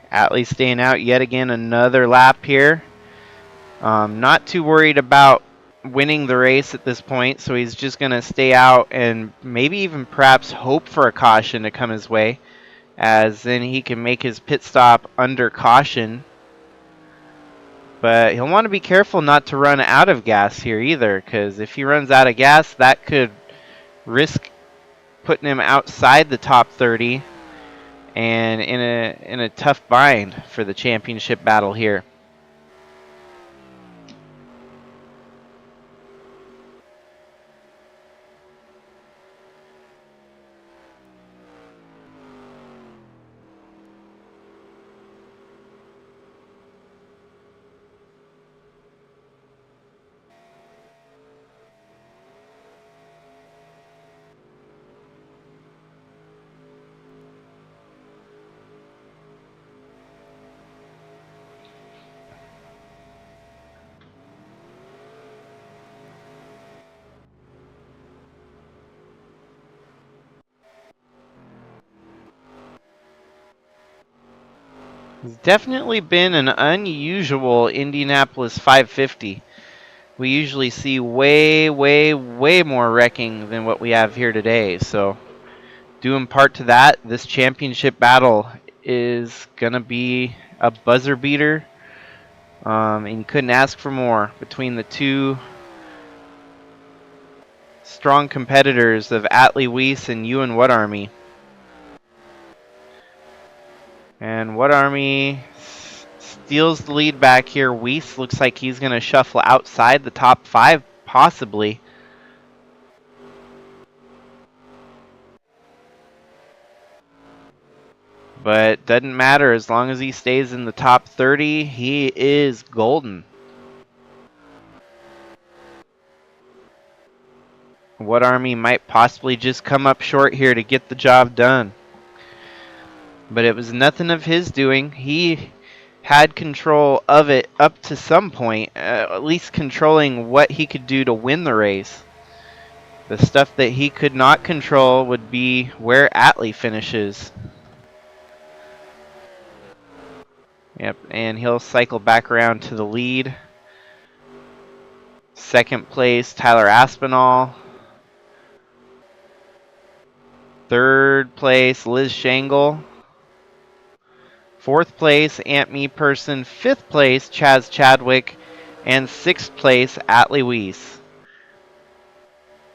Atley staying out yet again, another lap here. Not too worried about winning the race at this point, so he's just going to stay out and maybe even perhaps hope for a caution to come his way, as then he can make his pit stop under caution. But he'll want to be careful not to run out of gas here either, because if he runs out of gas, that could risk putting him outside the top 30 and in a tough bind for the championship battle here. It's definitely been an unusual Indianapolis 550. We usually see way, way, way more wrecking than what we have here today. So, due in part to that, this championship battle is going to be a buzzer beater. And you couldn't ask for more between the two strong competitors of Atley Wiese and Ewan Whatarmy. And Whatarmy steals the lead back here. Wiese looks like he's going to shuffle outside the top 5, possibly. But doesn't matter. As long as he stays in the top 30, he is golden. Whatarmy might possibly just come up short here to get the job done. but it was nothing of his doing. He had control of it up to some point, at least controlling what he could do to win the race. The stuff that he could not control would be where Atley finishes. Yep, and he'll cycle back around to the lead. Second place, Tyler Aspinall. Third place, Liz Shangle. Fourth place, Aunt Me Person. Fifth place, Chaz Chadwick. And sixth place, Atley Wiese.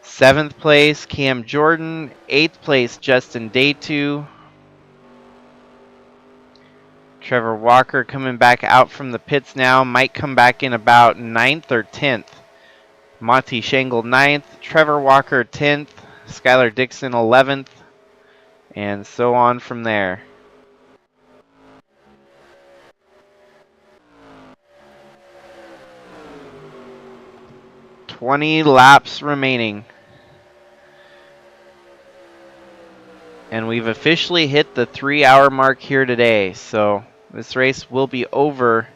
Seventh place, Cam Jordan. Eighth place, Justin Day2. Trevor Walker coming back out from the pits now. Might come back in about 9th or 10th. Monty Shangle 9th. Trevor Walker 10th. Skylar Dixon 11th. And so on from there. "20 laps remaining. And we've officially hit the 3-hour mark here today. So this race will be over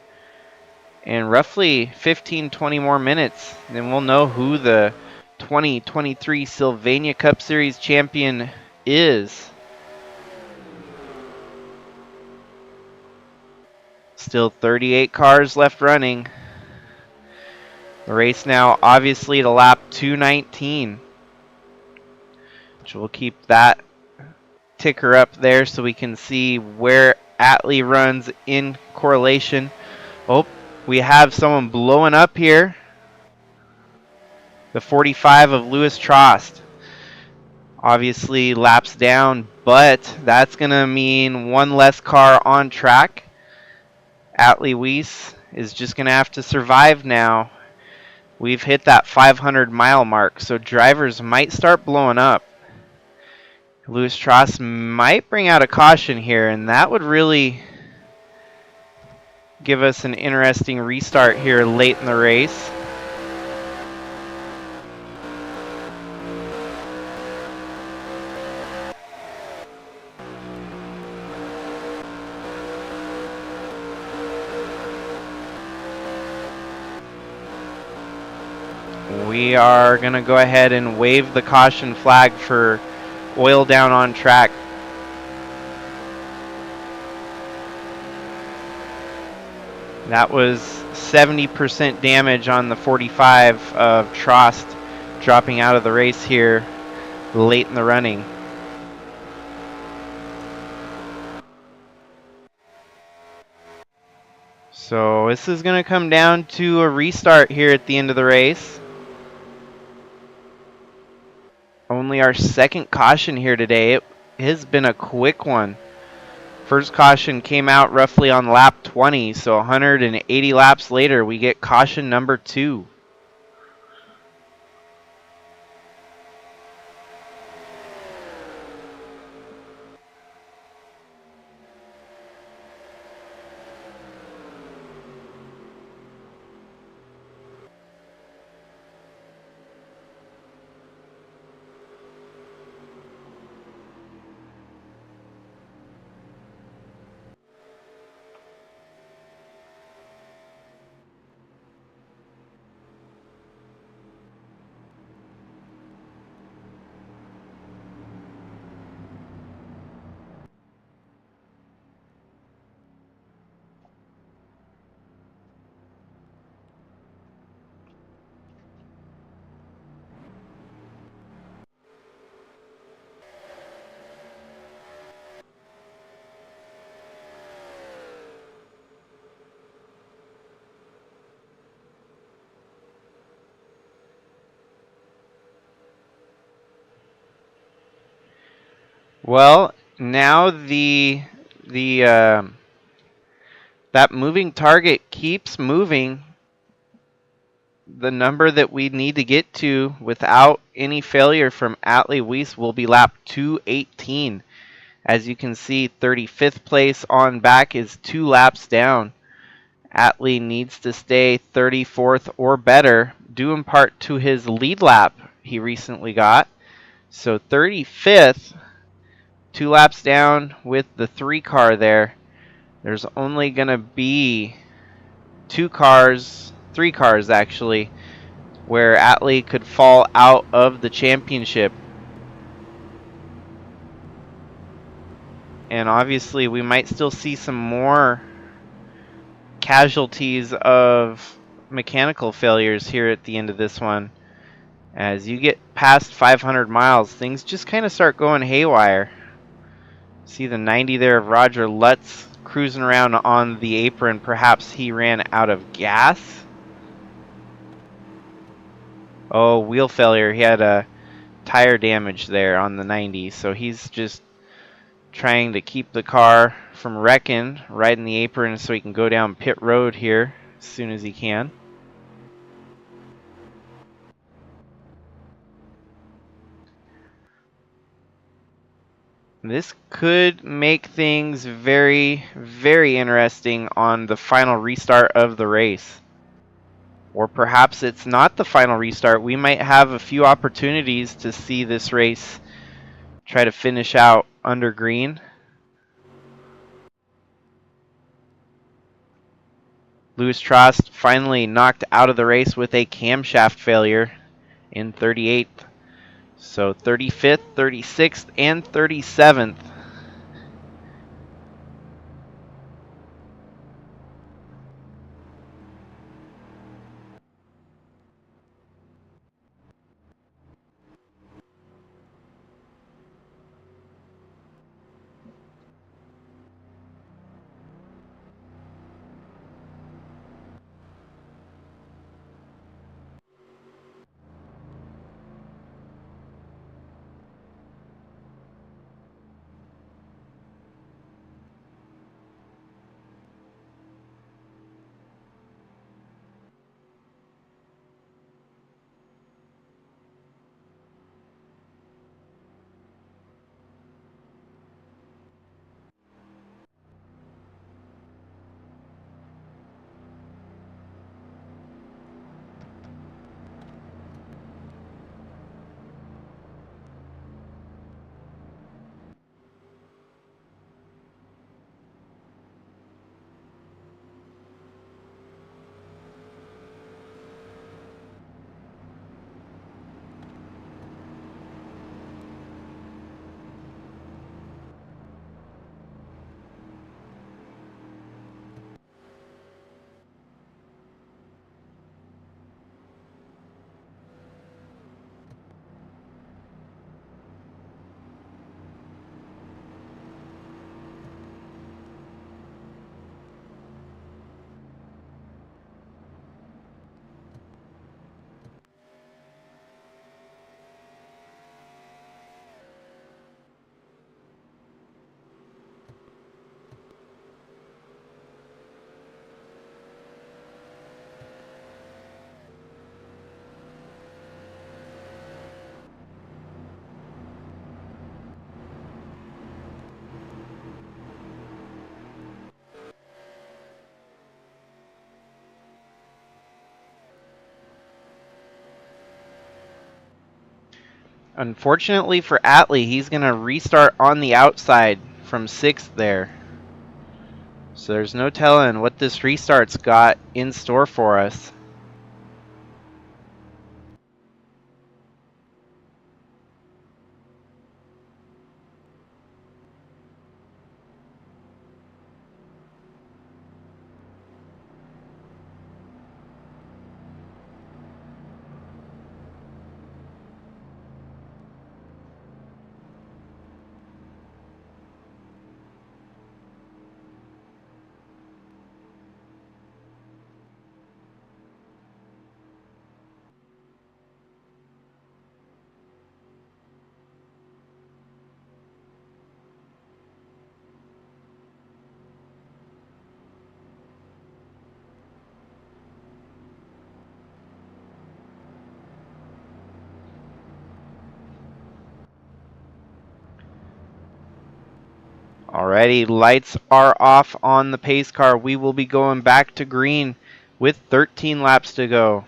in roughly 15-20 more minutes. Then we'll know who the 2023 Sylvania Cup Series champion is. Still 38 cars left running. The race now obviously to lap 219. Which we'll keep that ticker up there so we can see where Atley runs in correlation. Oh, we have someone blowing up here. The 45 of Lewis Trost. Obviously laps down, but that's going to mean one less car on track. Atley Wiese is just going to have to survive now. We've hit that 500-mile mark, so drivers might start blowing up. Lewis Trost might bring out a caution here, and that would really give us an interesting restart here late in the race. We are going to go ahead and wave the caution flag for oil down on track. That was 70% damage on the 45 of Trost, dropping out of the race here late in the running. So this is going to come down to a restart here at the end of the race. Only our second caution here today. It has been a quick one. First caution came out roughly on lap 20, so 180 laps later we get caution number 2. Well, now that moving target keeps moving. The number that we need to get to without any failure from Atley Wiese will be lap 218. As you can see, 35th place on back is 2 laps down. Atley needs to stay 34th or better, due in part to his lead lap he recently got. So 35th 2 laps down with the 3 car there. There's only going to be 2 cars, 3 cars actually, where Atley could fall out of the championship. And obviously we might still see some more casualties of mechanical failures here at the end of this one. As you get past 500 miles, things just kind of start going haywire. See the 90 there of Roger Lutz cruising around on the apron. Perhaps he ran out of gas. Oh, wheel failure. He had a tire damage there on the 90, so he's just trying to keep the car from wrecking right in the apron so he can go down pit road here as soon as he can. This could make things very, very interesting on the final restart of the race. Or perhaps it's not the final restart. We might have a few opportunities to see this race try to finish out under green. Louis Trost finally knocked out of the race with a camshaft failure in 38th. So 35th, 36th, and 37th. Unfortunately for Atley, he's going to restart on the outside from 6th there. So there's no telling what this restart's got in store for us. Alrighty, lights are off on the pace car. We will be going back to green with 13 laps to go.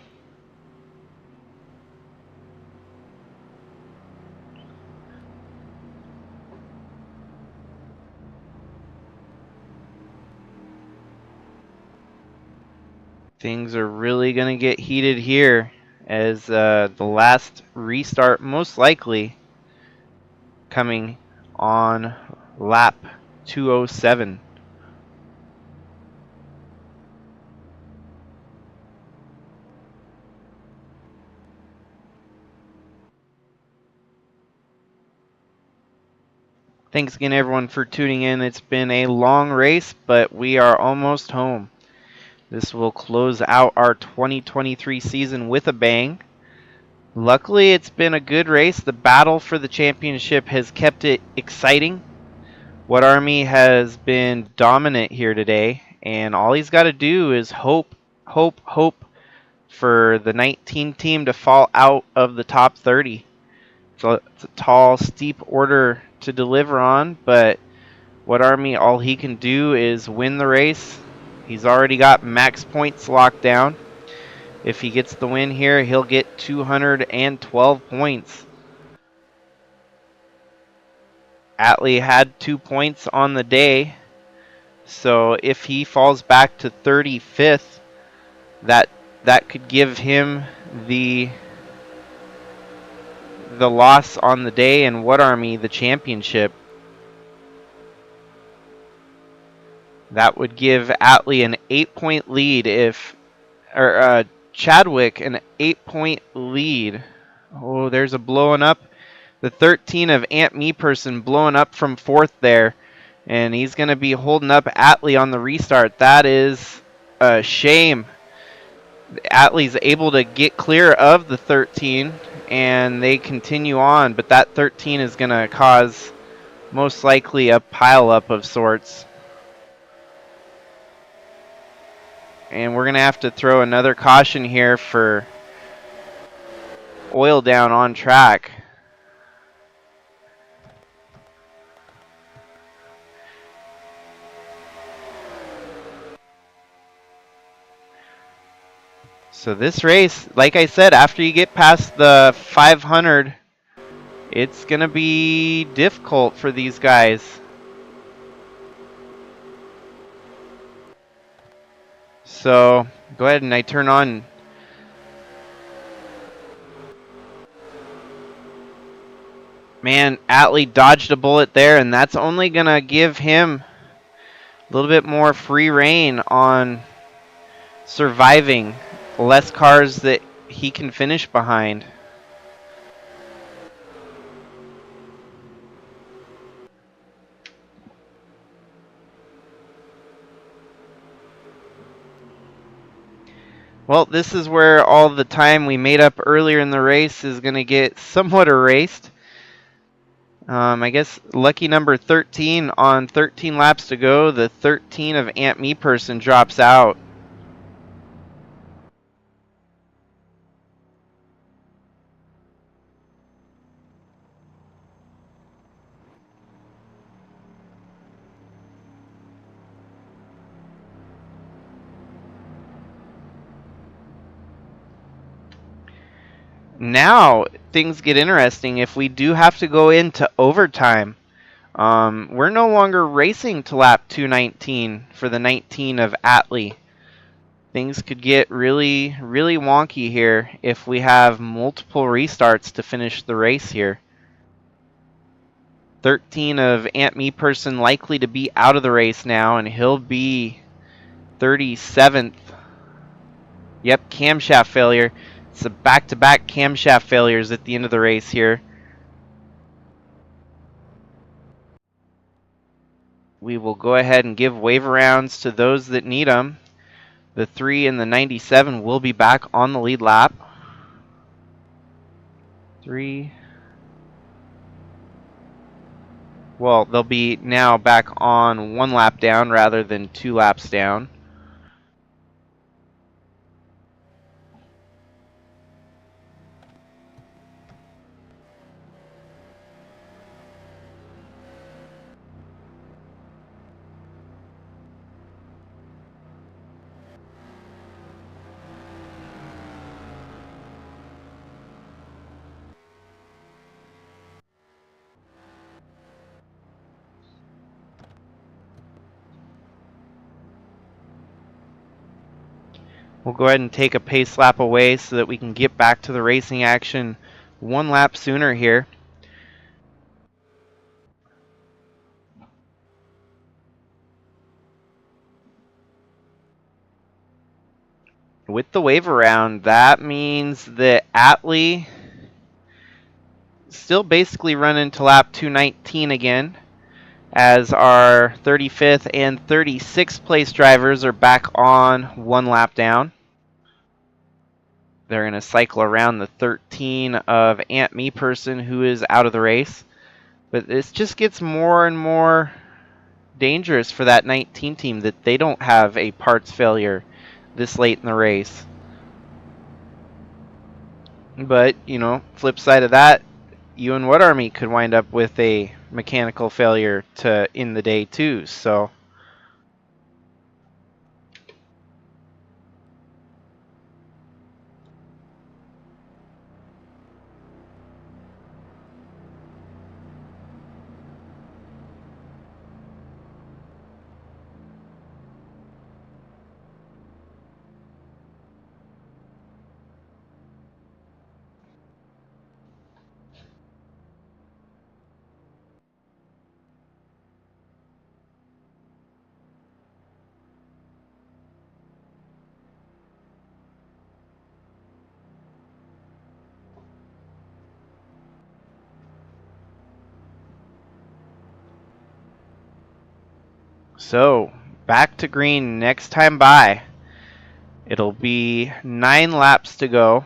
Things are really going to get heated here as the last restart most likely coming on lap 207. Thanks again, everyone, for tuning in. It's been a long race, but we are almost home. This will close out our 2023 season with a bang. Luckily, it's been a good race. The battle for the championship has kept it exciting. Whatarmy has been dominant here today, and all he's got to do is hope for the 19 team to fall out of the top 30. So it's a tall, steep order to deliver on, but Whatarmy, all he can do is win the race. He's already got max points locked down. If he gets the win here, he'll get 212 points. Atley had 2 points on the day, so if he falls back to 35th, that could give him the loss on the day and Whatarmy the championship. That would give Atley an 8-point lead or Chadwick an 8-point lead. Oh, there's a blowing up. The 13 of Ant Me Person blowing up from 4th there. And he's going to be holding up Atley on the restart. That is a shame. Atley's able to get clear of the 13, and they continue on. But that 13 is going to cause most likely a pileup of sorts. And we're going to have to throw another caution here for oil down on track. So this race, like I said, after you get past the 500, it's going to be difficult for these guys. So go ahead and I turn on. Man, Atley dodged a bullet there, and that's only going to give him a little bit more free reign on surviving. Less cars that he can finish behind. Well, this is where all the time we made up earlier in the race is going to get somewhat erased. I guess lucky number 13 on 13 laps to go. The 13 of Ant Me Person drops out. Now things get interesting. If we do have to go into overtime, we're no longer racing to lap 219 for the 19 of Atley. Things could get really, really wonky here if we have multiple restarts to finish the race here. 13 of Ant Me Person likely to be out of the race now, and he'll be 37th. Yep, camshaft failure. It's a back-to-back camshaft failures at the end of the race here. We will go ahead and give waiver rounds to those that need them. The 3 and the 97 will be back on the lead lap. 3. Well, they'll be now back on 1 lap down rather than 2 laps down. We'll go ahead and take a pace lap away so that we can get back to the racing action one lap sooner here. With the wave around, that means that Atley still basically running to lap 219 again, as our 35th and 36th place drivers are back on one lap down. They're going to cycle around the 13 of Aunt Me person who is out of the race. But this just gets more and more dangerous for that 19 team that they don't have a parts failure this late in the race. But, you know, flip side of that, Ewan Whatarmy could wind up with a mechanical failure to end the day too. So back to green next time by. It'll be 9 laps to go.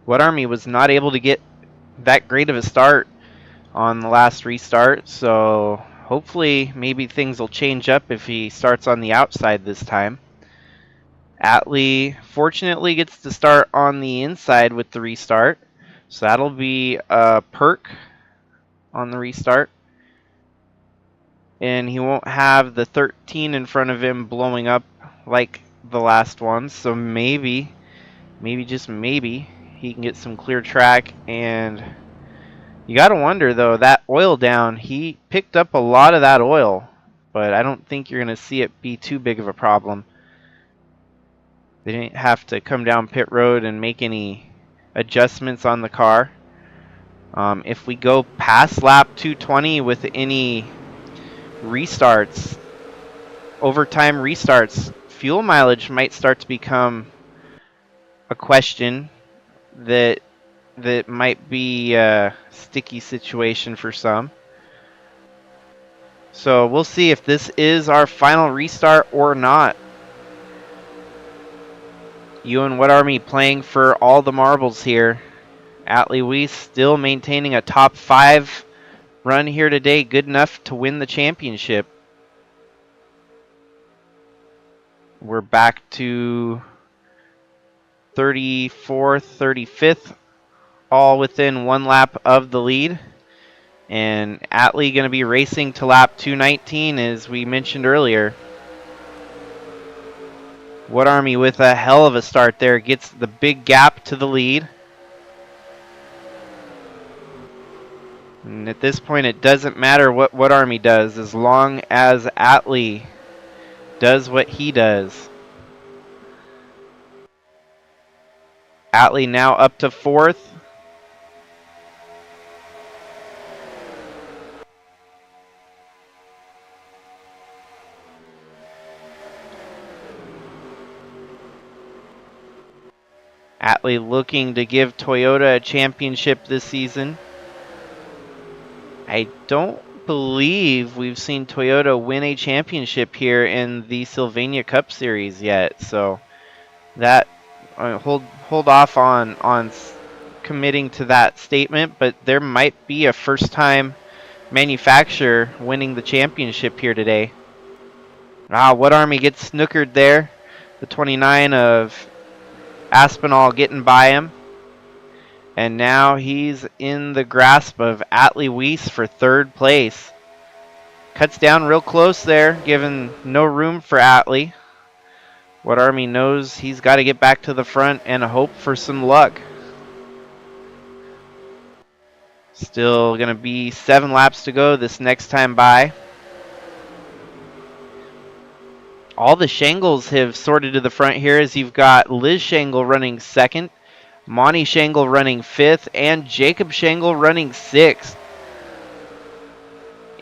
Whatarmy was not able to get that great of a start on the last restart, so hopefully maybe things will change up if he starts on the outside this time. Atley fortunately gets to start on the inside with the restart, so that'll be a perk on the restart. And he won't have the 13 in front of him blowing up like the last one, so maybe just maybe, he can get some clear track. And you gotta wonder though, that oil down, he picked up a lot of that oil, but I don't think you're gonna see it be too big of a problem. They didn't have to come down pit road and make any adjustments on the car. If we go past lap 220 with any restarts, overtime restarts, fuel mileage might start to become a question that might be a sticky situation for some. So we'll see if this is our final restart or not. Ewan Whatarmy playing for all the marbles here. Atley Wiese still maintaining a top 5 run here today, good enough to win the championship. We're back to 34th, 35th, all within 1 lap of the lead. And Atley going to be racing to lap 219, as we mentioned earlier. Whatarmy with a hell of a start there, gets the big gap to the lead. And at this point, it doesn't matter what Whatarmy does, as long as Atley does what he does. Atley now up to 4th. Atley looking to give Toyota a championship this season. I don't believe we've seen Toyota win a championship here in the Sylvania Cup Series yet, so that hold off on committing to that statement, but there might be a first-time manufacturer winning the championship here today. Whatarmy gets snookered there. The 29 of Aspinall getting by him. And now he's in the grasp of Atley Wiese for third place. Cuts down real close there, giving no room for Atley. Whatarmy knows he's got to get back to the front and hope for some luck. Still going to be 7 laps to go this next time by. All the Shangles have sorted to the front here as you've got Liz Shangle running second, Monty Shangle running 5th, and Jacob Shangle running 6th.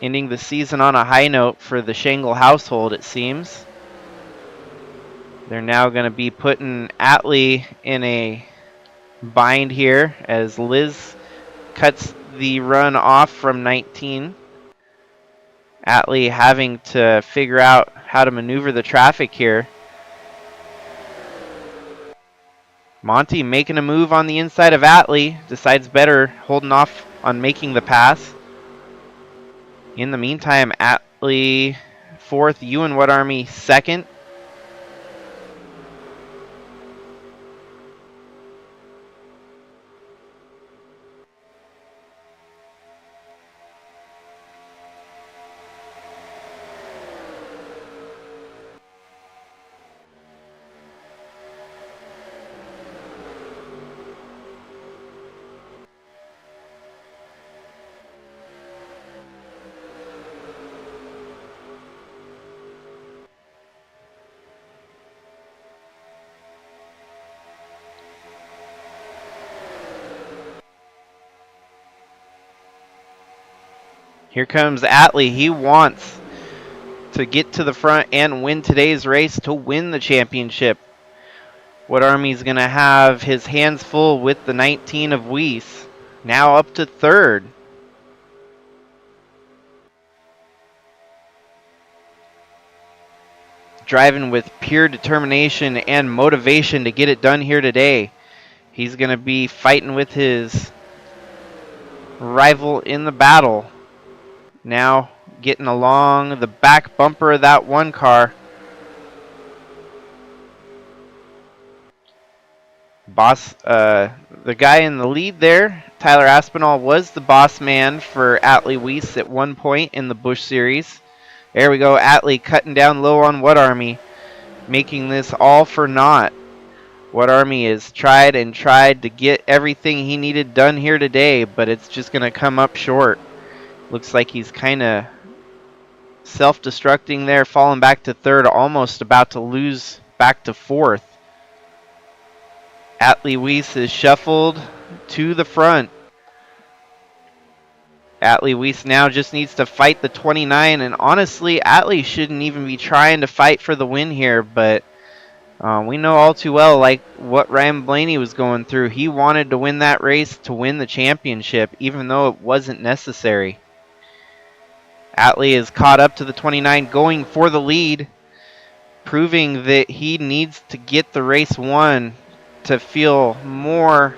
Ending the season on a high note for the Shangle household, it seems. They're now going to be putting Atley in a bind here as Liz cuts the run off from 19. Atley having to figure out how to maneuver the traffic here. Monty making a move on the inside of Atley. Decides better holding off on making the pass. In the meantime, Atley 4th, Ewan Whatarmy 2nd. Here comes Atley. He wants to get to the front and win today's race to win the championship. Whatarmy's going to have his hands full with the 19 of Wiese. Now up to 3rd. Driving with pure determination and motivation to get it done here today. He's going to be fighting with his rival in the battle. Now getting along the back bumper of that one car. The guy in the lead there, Tyler Aspinall, was the boss man for Atley Wiese at one point in the Busch Series. There we go, Atley cutting down low on Whatarmy, making this all for naught. Whatarmy has tried and tried to get everything he needed done here today, but it's just going to come up short. Looks like he's kind of self-destructing there, falling back to 3rd, almost about to lose back to 4th. Atley Wiese is shuffled to the front. Atley Wiese now just needs to fight the 29, and honestly, Atley shouldn't even be trying to fight for the win here, but we know all too well like what Ryan Blaney was going through. He wanted to win that race to win the championship, even though it wasn't necessary. Atley is caught up to the 29, going for the lead, proving that he needs to get the race won to feel more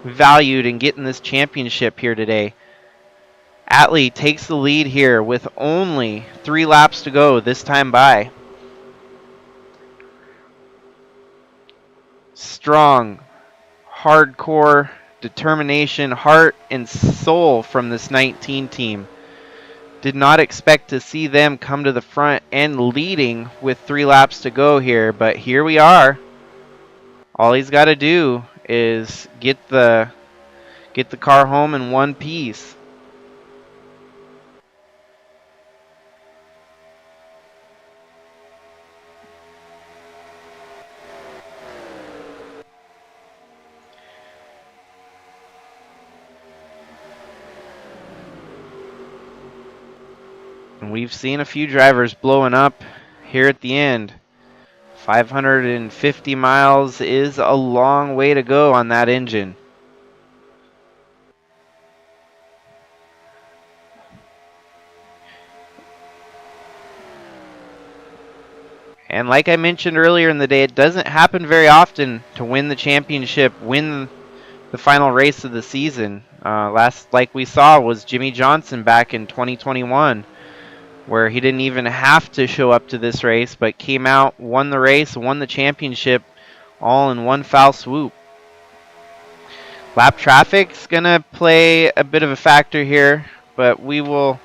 valued in getting this championship here today. Atley takes the lead here with only 3 laps to go this time by. Strong, hardcore determination, heart and soul from this 19 team. Did not expect to see them come to the front and leading with 3 laps to go here, but here we are. All he's got to do is get the car home in one piece. And we've seen a few drivers blowing up here at the end. 550 miles is a long way to go on that engine. And like I mentioned earlier in the day, it doesn't happen very often to win the championship, win the final race of the season. Last, like we saw, was Jimmy Johnson back in 2021. Where he didn't even have to show up to this race, but came out, won the race, won the championship, all in one foul swoop. Lap traffic's gonna play a bit of a factor here, but we will.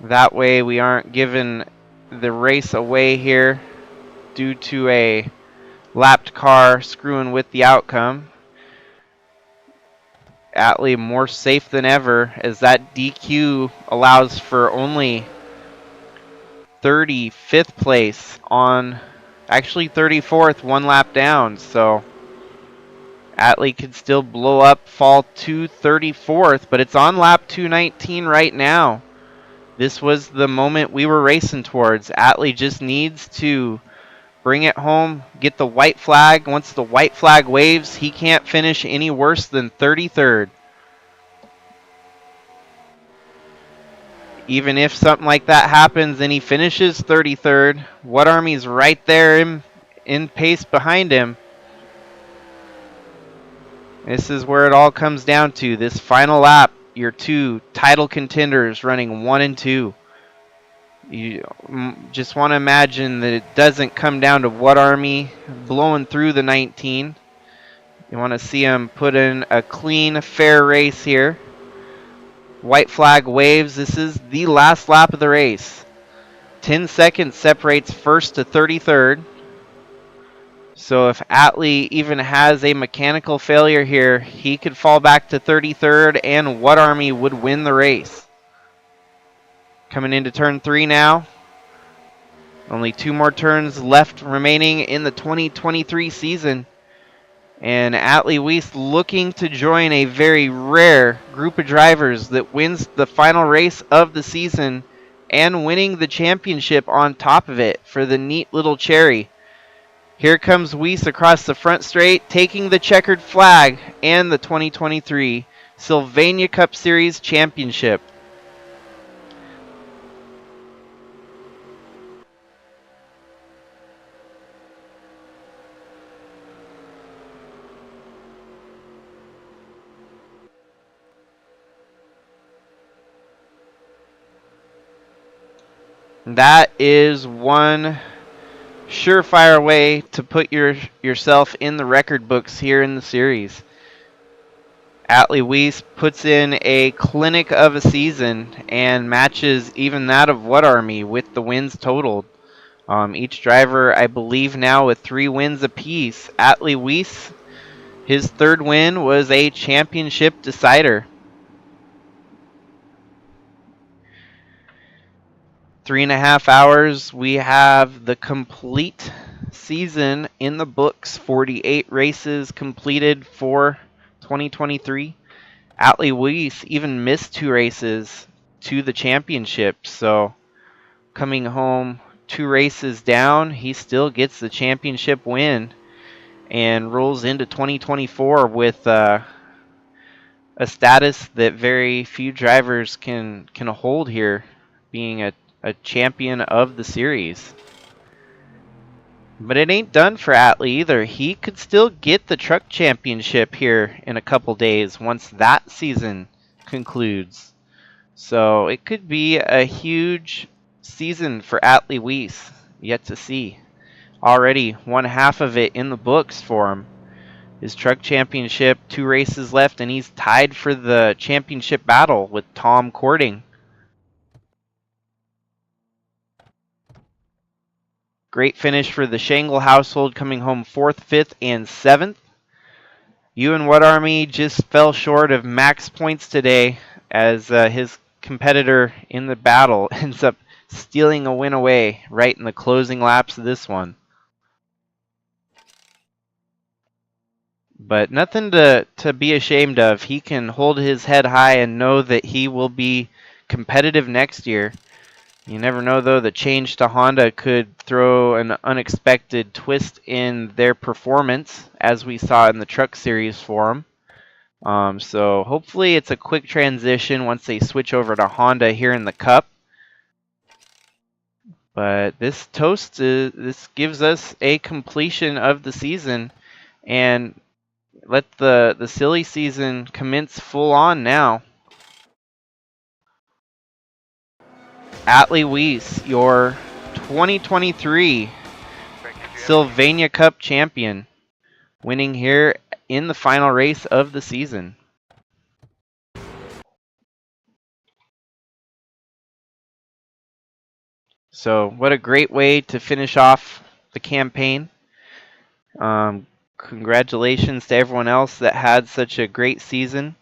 That way we aren't giving the race away here due to a lapped car screwing with the outcome. Atley more safe than ever, as that DQ allows for only 35th place on, actually 34th, one lap down. So Atley could still blow up, fall to 34th, but it's on lap 219 right now. This was the moment we were racing towards. Atley just needs to bring it home, get the white flag. Once the white flag waves, he can't finish any worse than 33rd. Even if something like that happens and he finishes 33rd, Whatarmy's right there in pace behind him. This is where it all comes down to. This final lap, your two title contenders running 1 and 2. You just want to imagine that it doesn't come down to Whatarmy blowing through the 19. You want to see him put in a clean, fair race here. White flag waves. This is the last lap of the race. 10 seconds separates first to 33rd. So if Atley even has a mechanical failure here, he could fall back to 33rd and Whatarmy would win the race. Coming into turn 3 now. Only 2 more turns left remaining in the 2023 season. And Atley Wiese looking to join a very rare group of drivers that wins the final race of the season and winning the championship on top of it for the neat little cherry. Here comes Wiese across the front straight, taking the checkered flag and the 2023 Sylvania Cup Series championship. That is one surefire way to put yourself in the record books here in the series. Atley Wiese puts in a clinic of a season and matches even that of Whatarmy with the wins totaled. Each driver, I believe, now with 3 wins apiece. Atley Wiese, his 3rd win was a championship decider. 3.5 hours, we have the complete season in the books. 48 races completed for 2023. Atley Wiese even missed 2 races to the championship. So coming home 2 races down, he still gets the championship win and rolls into 2024 with a status that very few drivers can hold here, being a champion of the series. But it ain't done for Atley either. He could still get the truck championship here in a couple days once that season concludes. So it could be a huge season for Atley Wiese. Yet to see. Already 1/2 of it in the books for him. His truck championship, 2 races left, and he's tied for the championship battle with Tom Cording. Great finish for the Shangle household, coming home 4th, 5th, and 7th. Ewan Whatarmy just fell short of max points today as his competitor in the battle ends up stealing a win away right in the closing laps of this one. But nothing to be ashamed of. He can hold his head high and know that he will be competitive next year. You never know, though. The change to Honda could throw an unexpected twist in their performance, as we saw in the Truck Series for them. So hopefully it's a quick transition once they switch over to Honda here in the Cup. But this this gives us a completion of the season, and let the silly season commence full on now. Atley Wiese, your 2023 Sylvania Cup champion, winning here in the final race of the season. So what a great way to finish off the campaign. Congratulations to everyone else that had such a great season.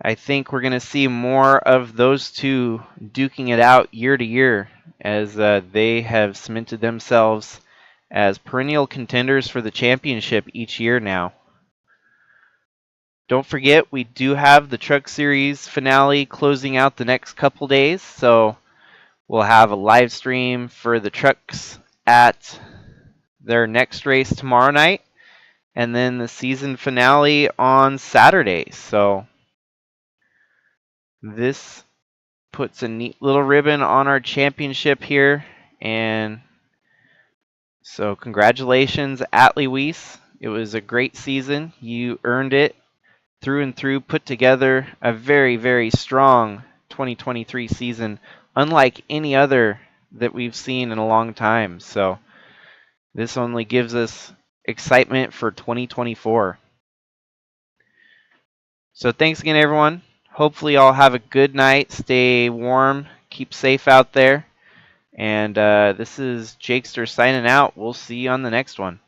I think we're going to see more of those two duking it out year to year as they have cemented themselves as perennial contenders for the championship each year now. Don't forget, we do have the Truck Series finale closing out the next couple days, so we'll have a live stream for the trucks at their next race tomorrow night, and then the season finale on Saturday. So this puts a neat little ribbon on our championship here, and so congratulations, Atley Wiese. It was a great season. You earned it through and through, put together a very, very strong 2023 season, unlike any other that we've seen in a long time. So this only gives us excitement for 2024. So thanks again, everyone. Hopefully y'all have a good night. Stay warm. Keep safe out there. And this is Jakester signing out. We'll see you on the next one.